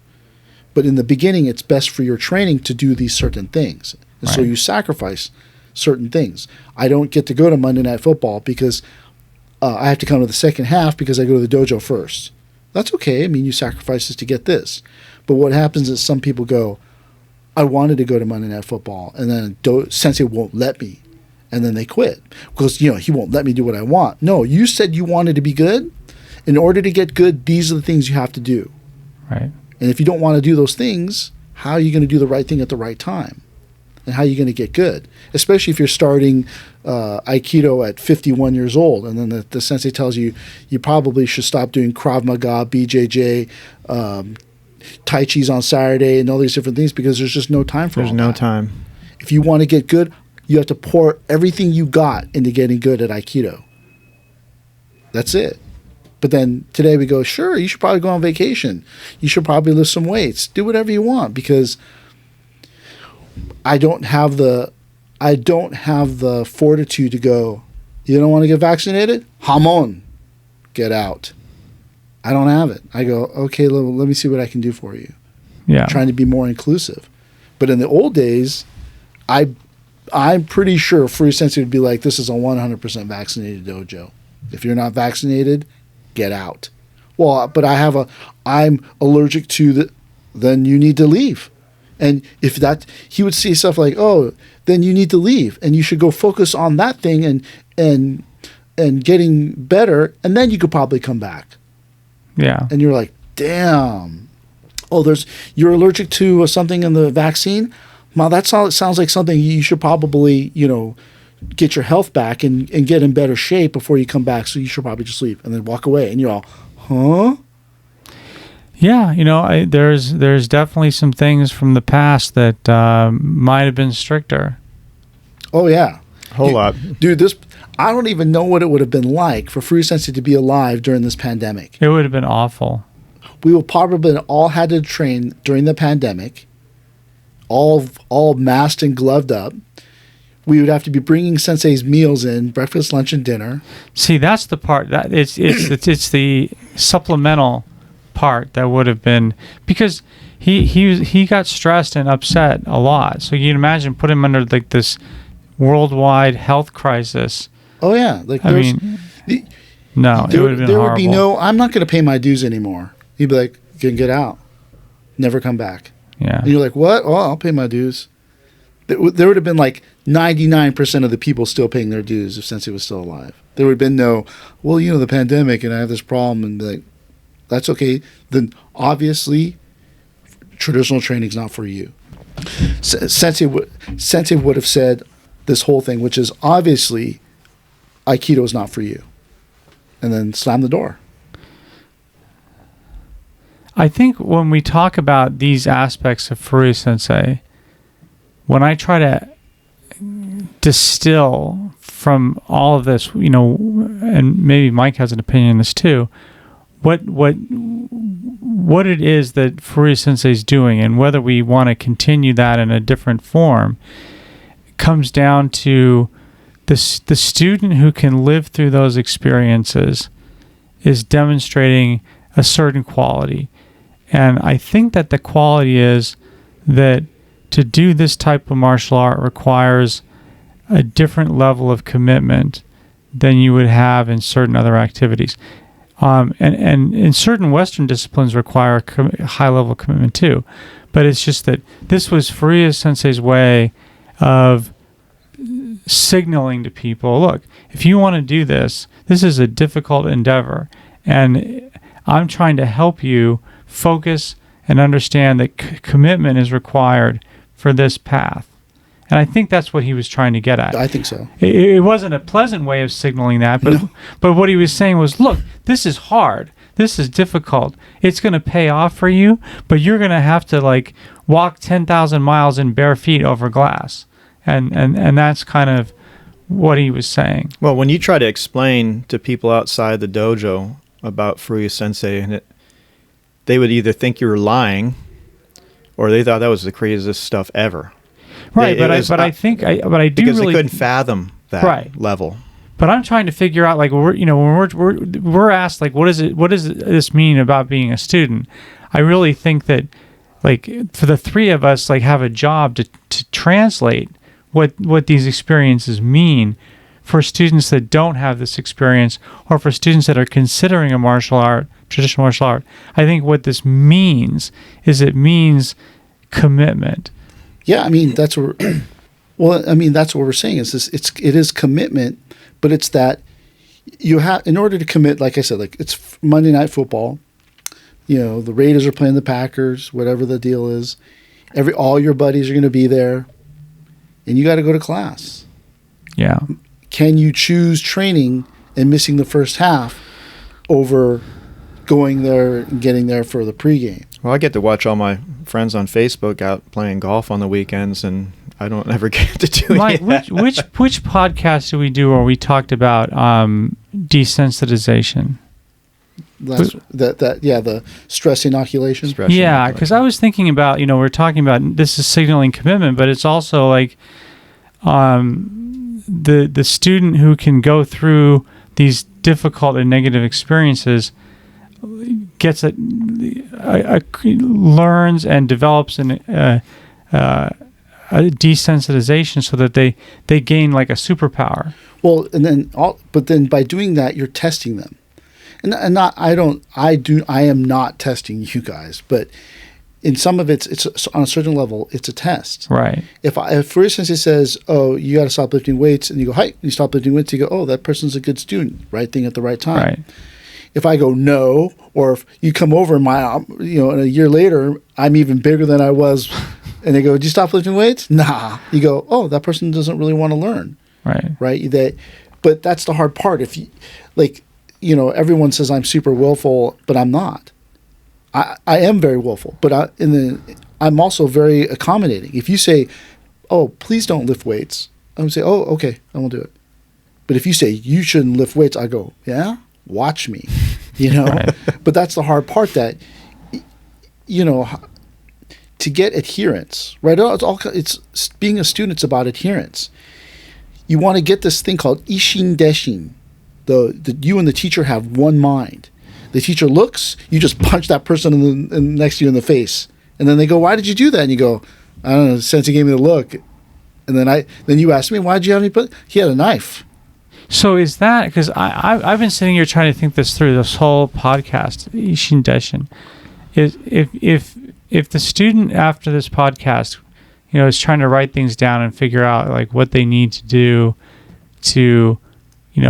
But in the beginning, it's best for your training to do these certain things. And so you sacrifice certain things. I don't get to go to Monday Night Football because I have to come to the second half because I go to the dojo first. That's okay. I mean, you sacrifice this to get this. But what happens is some people go, I wanted to go to Monday Night Football, and then Sensei won't let me. and then they quit because, he won't let me do what I want. No, you said you wanted to be good. In order to get good, these are the things you have to do. Right. And if you don't want to do those things, how are you going to do the right thing at the right time? And how are you going to get good? Especially if you're starting Aikido at 51 years old, and then the sensei tells you probably should stop doing Krav Maga, BJJ, Tai Chi's on Saturday, and all these different things because there's just no time for There's no time. If you want to get good, you have to pour everything you got into getting good at Aikido. That's it. But then today we go, sure, you should probably go on vacation. You should probably lift some weights. Do whatever you want because I don't have the fortitude to go, you don't want to get vaccinated? Hamon. Get out. I don't have it. I go, okay, let me see what I can do for you. Yeah. Trying to be more inclusive. But in the old days, I'm pretty sure Furuya Sensei would be like, this is a 100% vaccinated dojo. If you're not vaccinated, get out. Well, but I'm allergic to then you need to leave. And if he would say stuff like, oh, then you need to leave and you should go focus on that thing and getting better, and then you could probably come back. Yeah. And you're like, damn. Oh, you're allergic to something in the vaccine? Well, it sounds like something you should probably, get your health back and get in better shape before you come back. So you should probably just leave and then walk away. And you're all, huh? Yeah, there's definitely some things from the past that might have been stricter. Oh, yeah. Whole lot. Dude, I don't even know what it would have been like for Furuya Sensei to be alive during this pandemic. It would have been awful. We would probably all had to train during the pandemic, all masked and gloved up. We would have to be bringing Sensei's meals in, breakfast, lunch, and dinner. See, that's the part that it's the supplemental part that would have been, because he got stressed and upset a lot. So you can imagine put him under like this worldwide health crisis. Oh yeah, it would have been horrible. There would be no, I'm not going to pay my dues anymore. He'd be like, get out, never come back. Yeah. And you're like, what? Oh, I'll pay my dues. There would have been like 99% of the people still paying their dues if Sensei was still alive. There would have been no, well, the pandemic and I have this problem, and like, that's okay. Then obviously, traditional training's not for you. Sensei would have said this whole thing, which is obviously Aikido is not for you, and then slam the door. I think when we talk about these aspects of Furuya Sensei, when I try to distill from all of this, and maybe Mike has an opinion on this too, what it is that Furuya Sensei is doing, and whether we want to continue that in a different form, comes down to the student who can live through those experiences is demonstrating a certain quality. And I think that the quality is that to do this type of martial art requires a different level of commitment than you would have in certain other activities. And in certain Western disciplines require a high level of commitment too. But it's just that this was Furuya Sensei's way of signaling to people, look, if you want to do this, this is a difficult endeavor. And I'm trying to help you focus and understand that commitment is required for this path. And I think that's what he was trying to get at. I think so. It wasn't a pleasant way of signaling that, but what he was saying was, look, this is hard. This is difficult. It's going to pay off for you, but you're going to have to walk 10,000 miles in bare feet over glass. And that's kind of what he was saying. Well, when you try to explain to people outside the dojo about Furuya Sensei, and they would either think you were lying, or they thought that was the craziest stuff ever. Right, but I do because really, they couldn't fathom that level. But I'm trying to figure out, when we're asked, what does this mean about being a student? I really think that, for the three of us, have a job to translate what these experiences mean for students that don't have this experience, or for students that are considering a traditional martial art. I think what this means is it means commitment. Yeah, I mean, that's where Well, I mean, that's what we're saying is this. It is commitment, but it's that you have, in order to commit, like I said, like it's Monday Night Football. You know, the Raiders are playing the Packers, whatever the deal is. All your buddies are going to be there, and you got to go to class. Yeah. Can you choose training and missing the first half over going there and getting there for the pregame? Well, I get to watch all my friends on Facebook out playing golf on the weekends, and I don't ever get to do Mike, it. which podcast did we do where we talked about desensitization? The stress inoculation. Yeah, because I was thinking about, we're talking about this is signaling commitment, but it's also like the student who can go through these difficult and negative experiences gets learns and develops a desensitization so that they gain like a superpower. Well, but then by doing that, you're testing them. And I am not testing you guys, but in some of it's on a certain level, it's a test. Right. If for instance it says, oh, you got to stop lifting weights, and you go, hi, and you stop lifting weights, you go, oh, that person's a good student, right thing at the right time. Right. If I go no, or if you come over and and a year later, I'm even bigger than I was, and they go, did you stop lifting weights? Nah. You go, oh, that person doesn't really want to learn. Right. Right. But that's the hard part. If you everyone says I'm super willful, but I'm not. I am very willful, but I'm also very accommodating. If you say, oh, please don't lift weights, I'm going to say, oh, okay, I won't do it. But if you say you shouldn't lift weights, I go, yeah, watch me, Right. But that's the hard part, that, to get adherence, right? It's being a student, it's about adherence. You want to get this thing called Ishindeshin. You and the teacher have one mind. The teacher looks, you just punch that person next to you in the face. And then they go, why did you do that? And you go, I don't know, Sensei gave me the look. And then you asked me, why did you have me he had a knife. So is that, because I've been sitting here trying to think this through, this whole podcast, Ishindeshin, is if the student after this podcast, is trying to write things down and figure out like what they need to do to,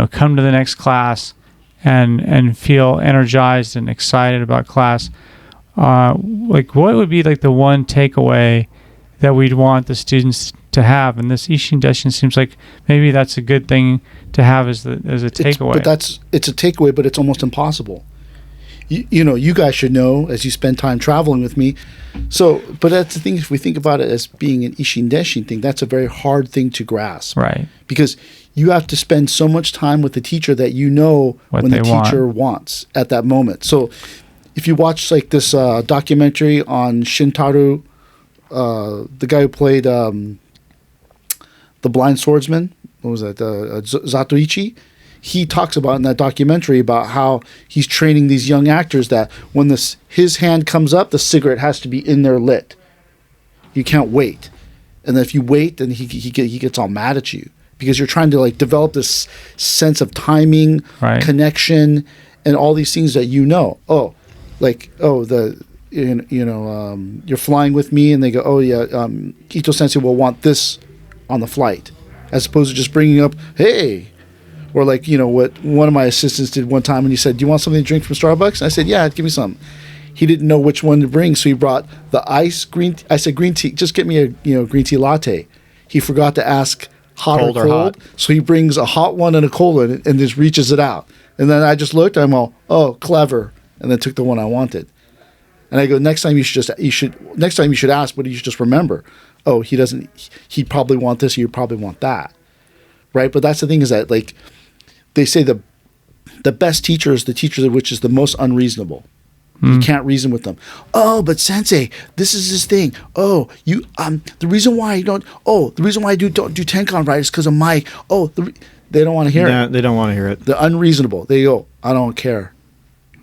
come to the next class and feel energized and excited about class, like what would be like the one takeaway that we'd want the students to have? And this Ishindeshin seems like maybe that's a good thing to have as a takeaway. It's a takeaway, but it's almost impossible. You guys should know as you spend time traveling with me. So, but that's the thing. If we think about it as being an Ishindeshin thing, that's a very hard thing to grasp, right? Because you have to spend so much time with the teacher that when the teacher wants at that moment. So if you watch like this documentary on Shintaro, the guy who played the blind swordsman, what was that, Zatoichi, he talks about in that documentary about how he's training these young actors that when his hand comes up, the cigarette has to be in there lit. You can't wait. And then if you wait, then he gets all mad at you. Because you're trying to like develop this sense of timing, right, connection, and all these things that you're flying with me, and they go, oh yeah, Ito Sensei will want this on the flight, as opposed to just bringing up, hey, or like what one of my assistants did one time, and he said, do you want something to drink from Starbucks? And I said, yeah, give me some. He didn't know which one to bring, so he brought the green. I said, green tea, just get me a green tea latte. He forgot to ask hot or cold, hot. So he brings a hot one and a cold one and just reaches it out. And then I just looked, I'm all, oh, clever, and then took the one I wanted. And I go, next time you should ask, but you should just remember, oh, he'd probably want this, or you probably want that. Right? But that's the thing, is that like they say the best teacher is the teacher which is the most unreasonable. You can't reason with them. Oh, but Sensei, this is this thing. Oh, the reason why I don't do Tenkan right is because of Mike. Oh, they don't want to hear it. They don't want to hear it. They're unreasonable. They go, I don't care.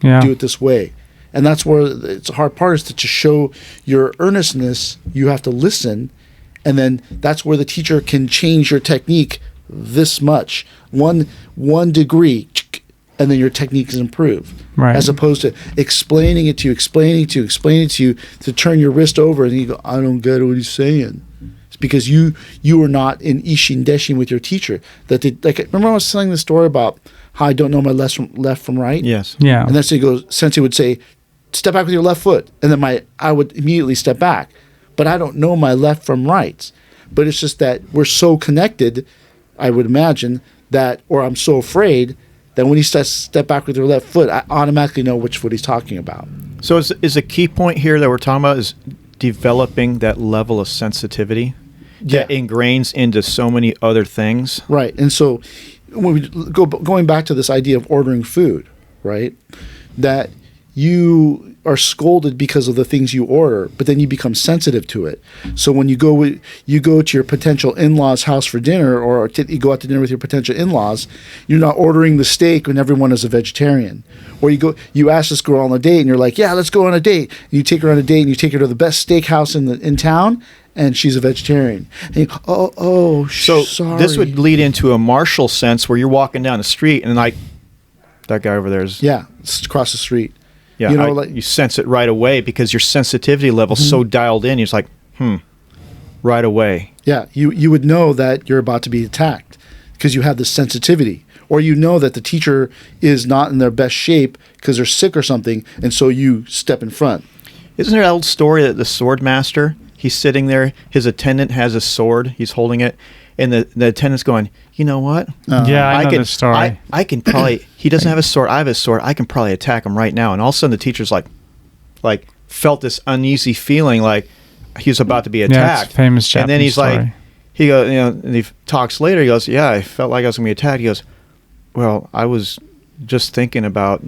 Yeah. Do it this way. And that's where it's a hard part, is to show your earnestness. You have to listen, and then that's where the teacher can change your technique this much. One degree, and then your technique is improved. Right. As opposed to explaining it to you, to turn your wrist over, and you go, I don't get what he's saying. because you were not in Ishindeshin with your teacher. That they, like, remember I was telling the story about how I don't know my left from right? Yes. Yeah. And then Sensei would say, step back with your left foot. And then I would immediately step back. But I don't know my left from right. But it's just that we're so connected, I would imagine, or I'm so afraid that when he says step back with your left foot, I automatically know which foot he's talking about. So is a key point here that we're talking about is developing that level of sensitivity that ingrains into so many other things. Right. And so when we going back to this idea of ordering food, right, that you are scolded because of the things you order, but then you become sensitive to it. So when you go to your potential in-laws' house for dinner, or you go out to dinner with your potential in-laws, you're not ordering the steak when everyone is a vegetarian. Or you ask this girl on a date, and you're like, yeah, let's go on a date. And you take her on a date, and you take her to the best steakhouse in town, and she's a vegetarian. And you go, sorry. This would lead into a martial sense where you're walking down the street, and like, that guy over there is... Yeah, it's across the street. Yeah, you sense it right away because your sensitivity level's so dialed in. You're just like, right away. Yeah, you would know that you're about to be attacked because you have this sensitivity. Or you know that the teacher is not in their best shape because they're sick or something, and so you step in front. Isn't there an old story that the sword master, he's sitting there, his attendant has a sword, he's holding it, and the attendant's going, you know what? Yeah, I know this story. I can probably, he doesn't have a sword, I have a sword, I can probably attack him right now. And all of a sudden the teacher's like felt this uneasy feeling like he was about to be attacked. Yeah, it's a famous Japanese and then he's story. like, he goes, and he talks later, he goes, yeah, I felt like I was going to be attacked. He goes, well, I was just thinking about,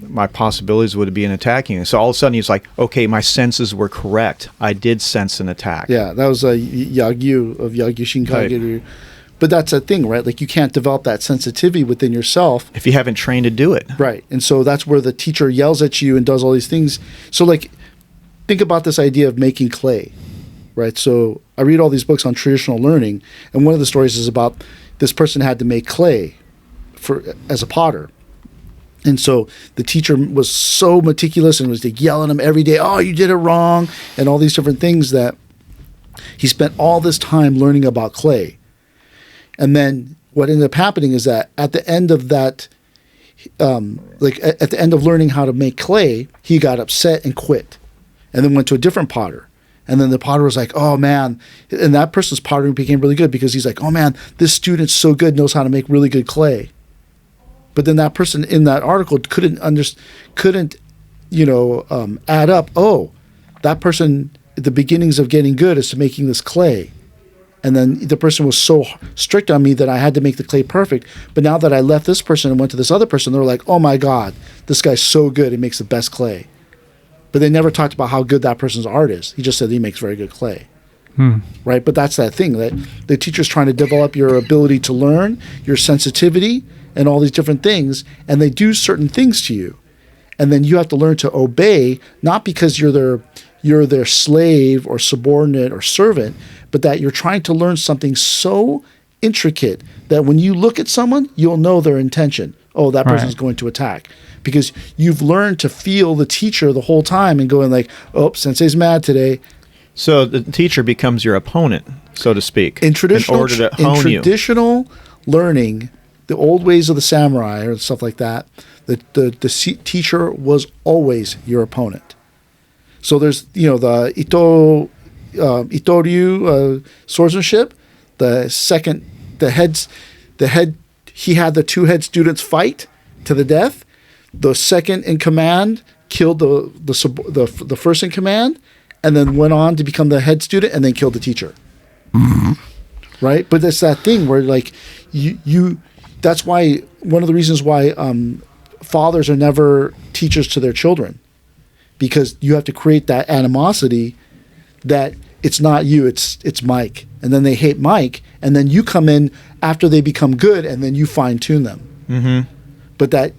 my possibilities would be in attacking. So all of a sudden he's like, okay, my senses were correct. I did sense an attack. Yeah, that was Yagyu of Yagyu Shinkageru. Right. But that's a thing, right? Like you can't develop that sensitivity within yourself if you haven't trained to do it. Right. And so that's where the teacher yells at you and does all these things. So like think about this idea of making clay, right? So I read all these books on traditional learning, and one of the stories is about this person had to make clay as a potter. And so the teacher was so meticulous and was like yelling at him every day, oh, you did it wrong, and all these different things, that he spent all this time learning about clay. And then what ended up happening is that at the end of that, at the end of learning how to make clay, he got upset and quit, and then went to a different potter. And then the potter was like, oh, man. And that person's pottering became really good because he's like, oh, man, this student's so good, knows how to make really good clay. But then that person in that article couldn't add up, oh, that person, the beginnings of getting good is to making this clay. And then the person was so strict on me that I had to make the clay perfect. But now that I left this person and went to this other person, they were like, oh, my God, this guy's so good, he makes the best clay. But they never talked about how good that person's art is. He just said he makes very good clay. Right? But that's that thing, that the teacher's trying to develop your ability to learn, your sensitivity, and all these different things, and they do certain things to you. And then you have to learn to obey, not because you're their slave or subordinate or servant, but that you're trying to learn something so intricate that when you look at someone, you'll know their intention. Oh, that person's going to attack. Because you've learned to feel the teacher the whole time and going like, oh, sensei's mad today. So the teacher becomes your opponent, so to speak, in traditional learning, the old ways of the samurai or stuff like that, the teacher was always your opponent. So there's the Itoryu swordsmanship. He had the two head students fight to the death. The second in command killed the first in command, and then went on to become the head student, and then killed the teacher. Mm-hmm. Right? But it's that thing where like you. That's why one of the reasons why fathers are never teachers to their children, because you have to create that animosity that it's not you, it's Mike, and then they hate Mike, and then you come in after they become good, and then you fine tune them. Mm-hmm. But that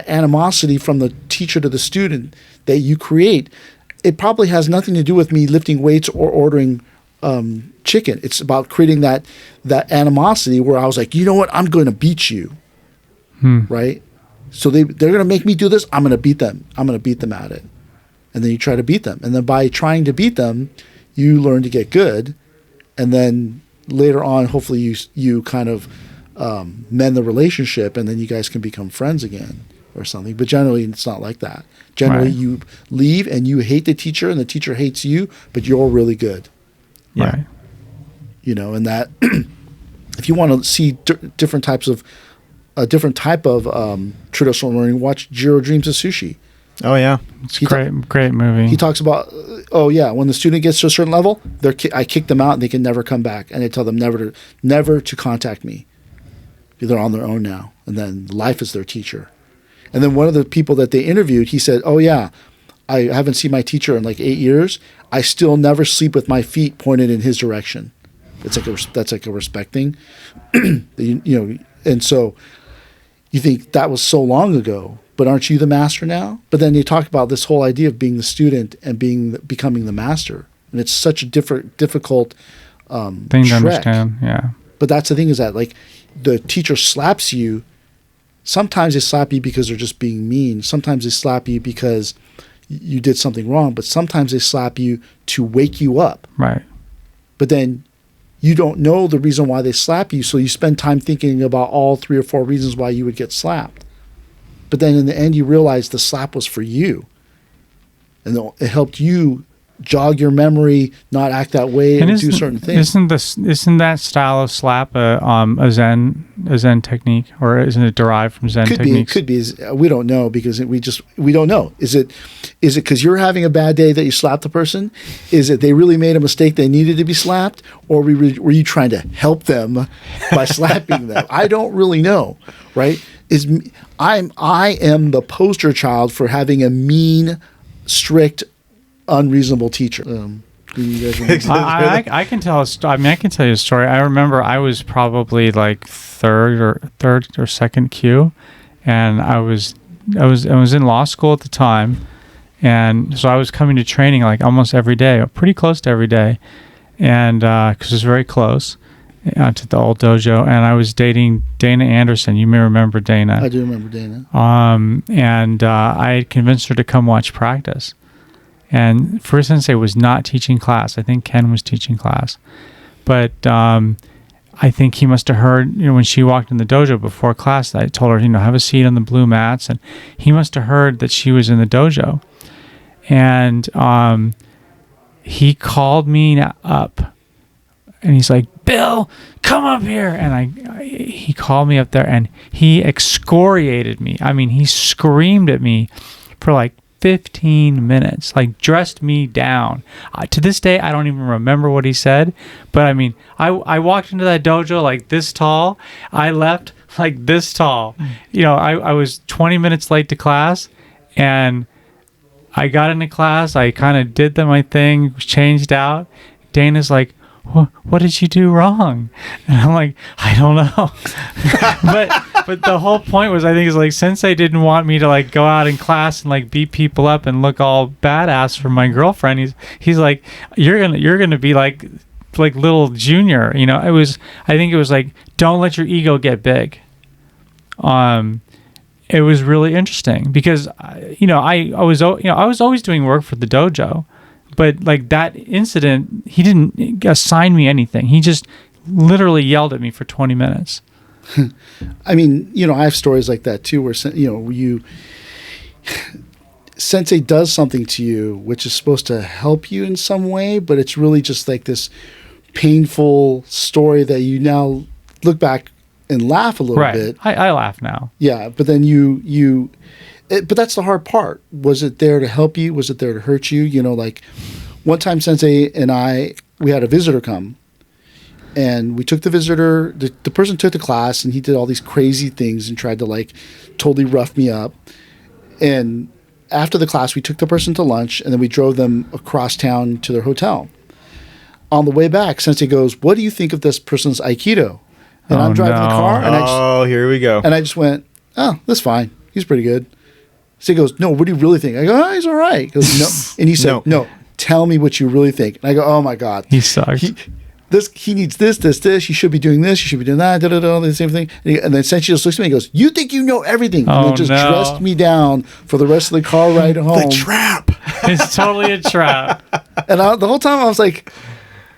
animosity from the teacher to the student that you create, it probably has nothing to do with me lifting weights or ordering chicken. It's about creating that animosity where I was like, you know what, I'm going to beat you, right? So they're going to make me do this. I'm going to beat them. I'm going to beat them at it. And then you try to beat them. And then by trying to beat them, you learn to get good. and then later on, hopefully you kind of mend the relationship, and then you guys can become friends again or something. But generally, it's not like that. Generally, you leave and you hate the teacher, and the teacher hates you, but you're really good. Right. You know, and that if you want to see different type of traditional learning, watch Jiro Dreams of Sushi. Oh yeah, it's a great movie. He talks about, when the student gets to a certain level, I kick them out and they can never come back, and I tell them never to contact me. They're on their own now, and then life is their teacher. And then one of the people that they interviewed, he said, "Oh yeah, I haven't seen my teacher in like 8 years. I still never sleep with my feet pointed in his direction." That's like a respect thing, you know. And so you think that was so long ago, but aren't you the master now? But then you talk about this whole idea of being the student and becoming the master, and it's such a difficult thing to understand. Yeah. But that's the thing, is that like the teacher slaps you. Sometimes they slap you because they're just being mean. Sometimes they slap you because you did something wrong. But sometimes they slap you to wake you up. Right. But then you don't know the reason why they slap you, so you spend time thinking about all 3 or 4 reasons why you would get slapped. But then in the end, you realize the slap was for you. And it helped you jog your memory, not act that way, and do certain things. Isn't that style of slap a Zen technique, or isn't it derived from Zen techniques? Could be. We don't know, because we don't know. Is it because you're having a bad day that you slapped the person? Is it they really made a mistake, they needed to be slapped, or were you trying to help them by slapping them? I don't really know, right? I am the poster child for having a mean, strict, unreasonable teacher. I can tell I can tell you a story. I remember I was probably like third or second Q, and I was in law school at the time, and so I was coming to training like almost every day, pretty close to every day, and because it was very close to the old dojo, and I was dating Dana Anderson. You may remember Dana. I do remember Dana. And I had convinced her to come watch practice. And First Sensei was not teaching class. I think Ken was teaching class. But I think he must have heard, when she walked in the dojo before class, I told her, have a seat on the blue mats. And he must have heard that she was in the dojo. And he called me up. And he's like, "Bill, come up here." And he called me up there, and he excoriated me. I mean, he screamed at me for like 15 minutes, like dressed me down. To this day, I don't even remember what he said. But I mean, I walked into that dojo like this tall. I left like this tall. I was 20 minutes late to class, and I got into class. I kind of did my thing, changed out. Dana's like, "What did you do wrong?" And I'm like, "I don't know." but the whole point was, I think, is like Sensei didn't want me to like go out in class and like beat people up and look all badass for my girlfriend. He's like, you're gonna be like little junior. I think it was like, don't let your ego get big. It was really interesting because I was always doing work for the dojo. But like that incident, he didn't assign me anything. He just literally yelled at me for 20 minutes. I mean, I have stories like that too, where Sensei does something to you which is supposed to help you in some way, but it's really just like this painful story that you now look back and laugh a little bit. I laugh now. Yeah, but then but that's the hard part. Was it there to help you? Was it there to hurt you? Like one time Sensei and we had a visitor come, and we took the visitor, the person took the class, and he did all these crazy things and tried to like totally rough me up. And after the class, we took the person to lunch, and then we drove them across town to their hotel. On the way back, Sensei goes, "What do you think of this person's Aikido?" And I'm driving the car, and here we go. And I just went, "Oh, that's fine. He's pretty good." So he goes, "No, what do you really think?" I go, "Oh, he's all right." He goes, "No." And he said, "No, tell me what you really think." And I go, "Oh my God. He sucks. He needs this. You should be doing this. You should be doing that, the same thing." And then Sensei just looks at me and goes, "You think you know everything." And then just dressed me down for the rest of the car ride home. The trap. It's totally a trap. And the whole time I was like,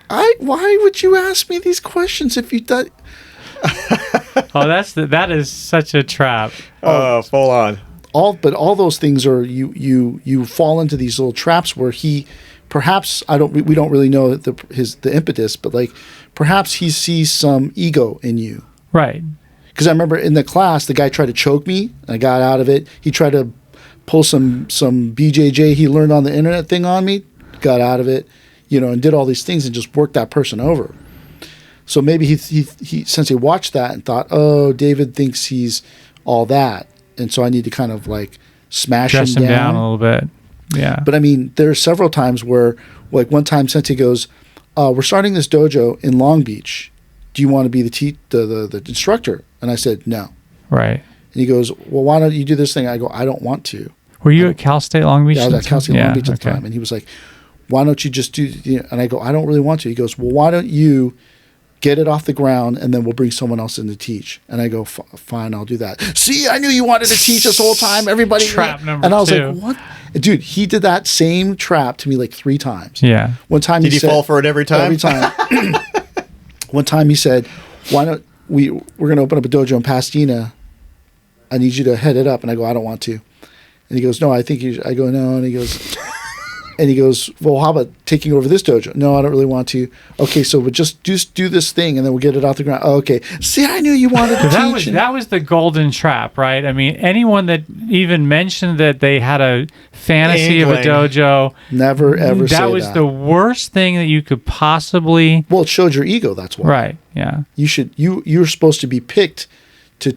why would you ask me these questions if you thought? That is such a trap. Full on. All those things are you fall into these little traps where he perhaps we don't really know the impetus, but like perhaps he sees some ego in you. Right. Because I remember in the class the guy tried to choke me and I got out of it. He tried to pull some BJJ he learned on the internet thing on me, got out of it, and did all these things and just worked that person over. So maybe he Sensei watched that and thought, oh, David thinks he's all that. And so I need to kind of like dress him down a little bit. Yeah. But I mean, there are several times where, like one time Sensei goes, we're starting this dojo in Long Beach. Do you want to be the instructor? And I said, no. Right. And he goes, well, why don't you do this thing? I go, I don't want to. Were you at Cal State Long Beach? Yeah, I was at Cal State Long Beach at the time. And he was like, why don't you just do, and I go, I don't really want to. He goes, well, why don't you get it off the ground and then we'll bring someone else in to teach. And I go, fine, I'll do that. See, I knew you wanted to teach this whole time. Everybody. Trap number And I was 2. like, what? Dude, he did that same trap to me like 3 times. Yeah. One time Did he fall for it every time? Every time. One time he said, why don't we're going to open up a dojo in Pasadena. I need you to head it up. And I go, I don't want to. And he goes, no, I think you should. I go, no. And he goes, well, how about taking over this dojo? No, I don't really want to. Okay, so we'll just do this thing, and then we'll get it off the ground. Oh, okay. See, I knew you wanted to teach. That was the golden trap, right? I mean, anyone that even mentioned that they had a fantasy of a dojo. Never, ever say that. That was the worst thing that you could possibly... Well, it showed your ego, that's why. Right, yeah. You're supposed to be picked to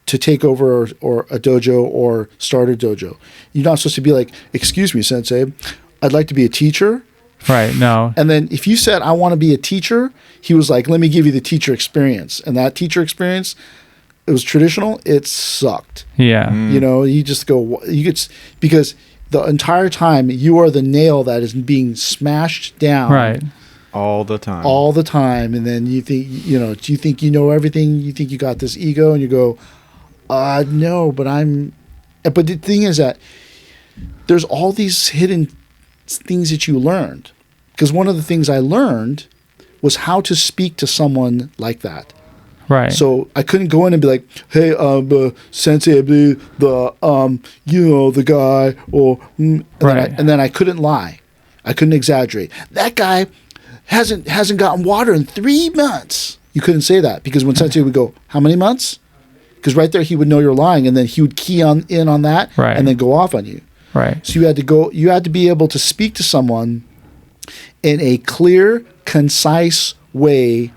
take over or a dojo or start a dojo. You're not supposed to be like, excuse me, Sensei, I'd like to be a teacher. Right, no. And then if you said, I want to be a teacher, he was like, let me give you the teacher experience. And that teacher experience, it was traditional, it sucked. Yeah. You just go, because the entire time you are the nail that is being smashed down. Right. All the time. All the time. And then you think, do you think you know everything? You think you got this ego and you go, no, but the thing is that there's all these hidden things that you learned. Because one of the things I learned was how to speak to someone like that. Right. So I couldn't go in and be like, hey, Sensei, the guy, or, and then I couldn't lie. I couldn't exaggerate. That guy hasn't gotten water in 3 months. You couldn't say that because when Sensei would go, how many months? Because right there he would know you're lying, and then he would key in on that, and then go off on you. Right. So you had to be able to speak to someone in a clear, concise way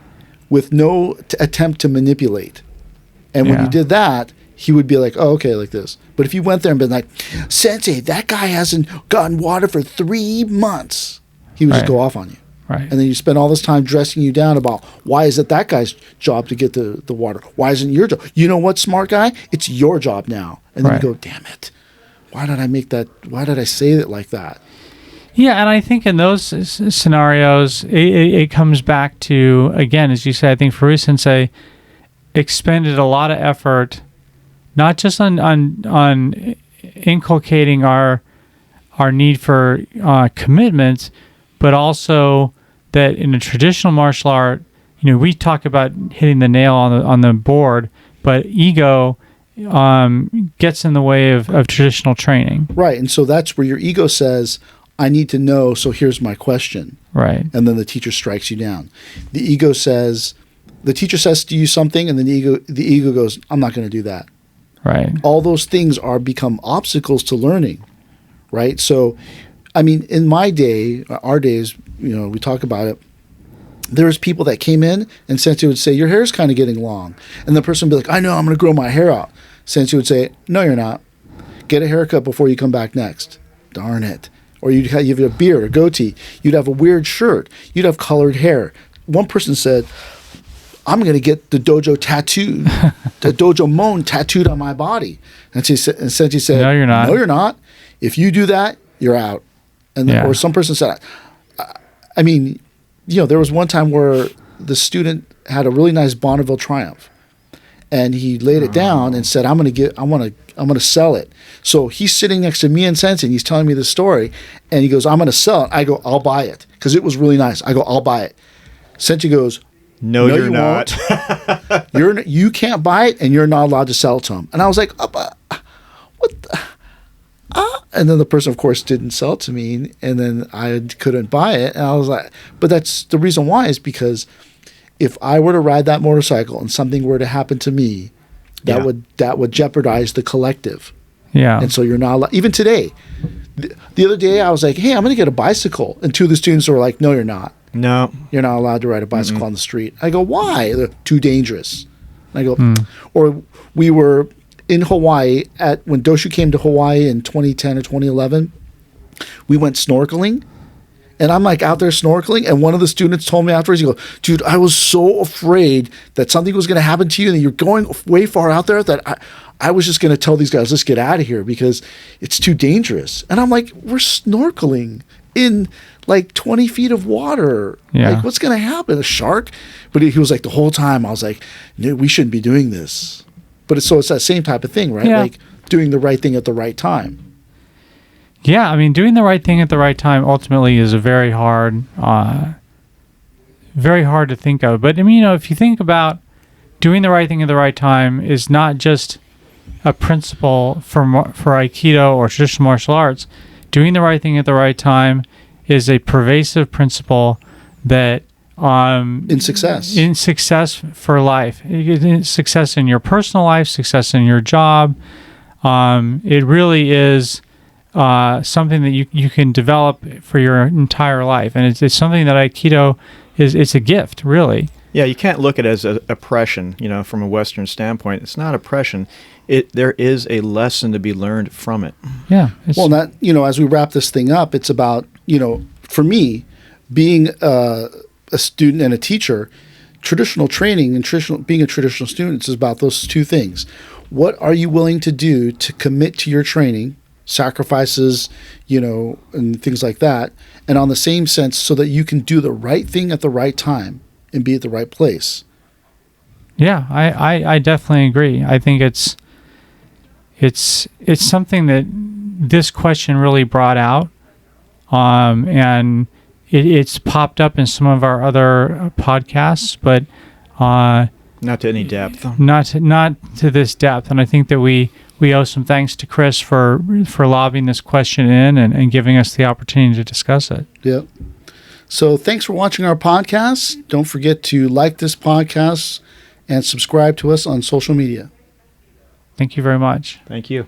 with no attempt to manipulate. And when you did that, he would be like, oh, okay, like this. But if you went there and been like, Sensei, that guy hasn't gotten water for 3 months, he would just go off on you. Right. And then you spend all this time dressing you down about why is it that guy's job to get the water? Why isn't it your job? You know what, smart guy? It's your job now. And then you go, damn it. Why did I say it like that? Yeah, and I think in those scenarios, it comes back to, again, as you said, I think Van Ruth Sensei expended a lot of effort, not just on inculcating our need for commitment, but also that in a traditional martial art, we talk about hitting the nail on the board, but ego gets in the way of traditional training. Right, and so that's where your ego says, I need to know, so here's my question. Right. And then the teacher strikes you down. The teacher says to you something, and then the ego goes, I'm not going to do that. Right. All those things become obstacles to learning, right? So, I mean, in my day, our days, we talk about it, there was people that came in and Sensei would say, your hair's kind of getting long. And the person would be like, I know, I'm going to grow my hair out. Sensei would say, no, you're not. Get a haircut before you come back next. Darn it. Or you have a beard, a goatee. You'd have a weird shirt. You'd have colored hair. One person said, I'm going to get the dojo tattooed, the dojo mon tattooed on my body. And Sensei said, no, you're not. No, you're not. If you do that, you're out. Or some person said, I mean, there was one time where the student had a really nice Bonneville Triumph. and he laid it down and said, I'm going to sell it. So he's sitting next to me and Sensei, and he's telling me the story, and he goes, I'm going to sell it. I go, I'll buy it, because it was really nice. I go, I'll buy it. Sensei goes, No, you're not. You can't buy it, and you're not allowed to sell it to him. And I was like, what the? And then the person, of course, didn't sell it to me, and then I couldn't buy it. And I was like, but that's the reason why, is because if I were to ride that motorcycle and something were to happen to me, that would jeopardize the collective. Yeah. And so you're not allowed. Even today, the other day, I was like, hey, I'm going to get a bicycle. And two of the students were like, no, you're not. No. You're not allowed to ride a bicycle on the street. I go, why? They're too dangerous. And I go, or we were in Hawaii when Doshu came to Hawaii in 2010 or 2011, we went snorkeling, and I'm like out there snorkeling, and one of the students told me afterwards, he goes, dude, I was so afraid that something was going to happen to you, and that you're going way far out there, that I was just going to tell these guys, let's get out of here because it's too dangerous. And I'm like, we're snorkeling in like 20 feet of water. Yeah. Like, what's going to happen? A shark? But he was like, the whole time I was like, no, we shouldn't be doing this. But it's that same type of thing, right? Yeah. Like doing the right thing at the right time. Yeah, I mean, doing the right thing at the right time ultimately is a very hard to think of. But I mean, if you think about doing the right thing at the right time is not just a principle for Aikido or traditional martial arts. Doing the right thing at the right time is a pervasive principle that in success for life, success in your personal life, success in your job. It really is something that you can develop for your entire life, and it's something that Aikido it's a gift, really. Yeah, you can't look at it as oppression. From a Western standpoint, it's not oppression. There is a lesson to be learned from it. Yeah. Well, as we wrap this thing up, it's about for me, being a student and a teacher, traditional training and being a traditional student is about those two things. What are you willing to do to commit to your training, sacrifices, and things like that, and on the same sense, so that you can do the right thing at the right time and be at the right place. Yeah, I definitely agree. I think it's something that this question really brought out, and it's popped up in some of our other podcasts, but not to any depth. Not to this depth. And I think that we owe some thanks to Chris for lobbing this question in and giving us the opportunity to discuss it. Yep. So thanks for watching our podcast. Don't forget to like this podcast and subscribe to us on social media. Thank you very much. Thank you.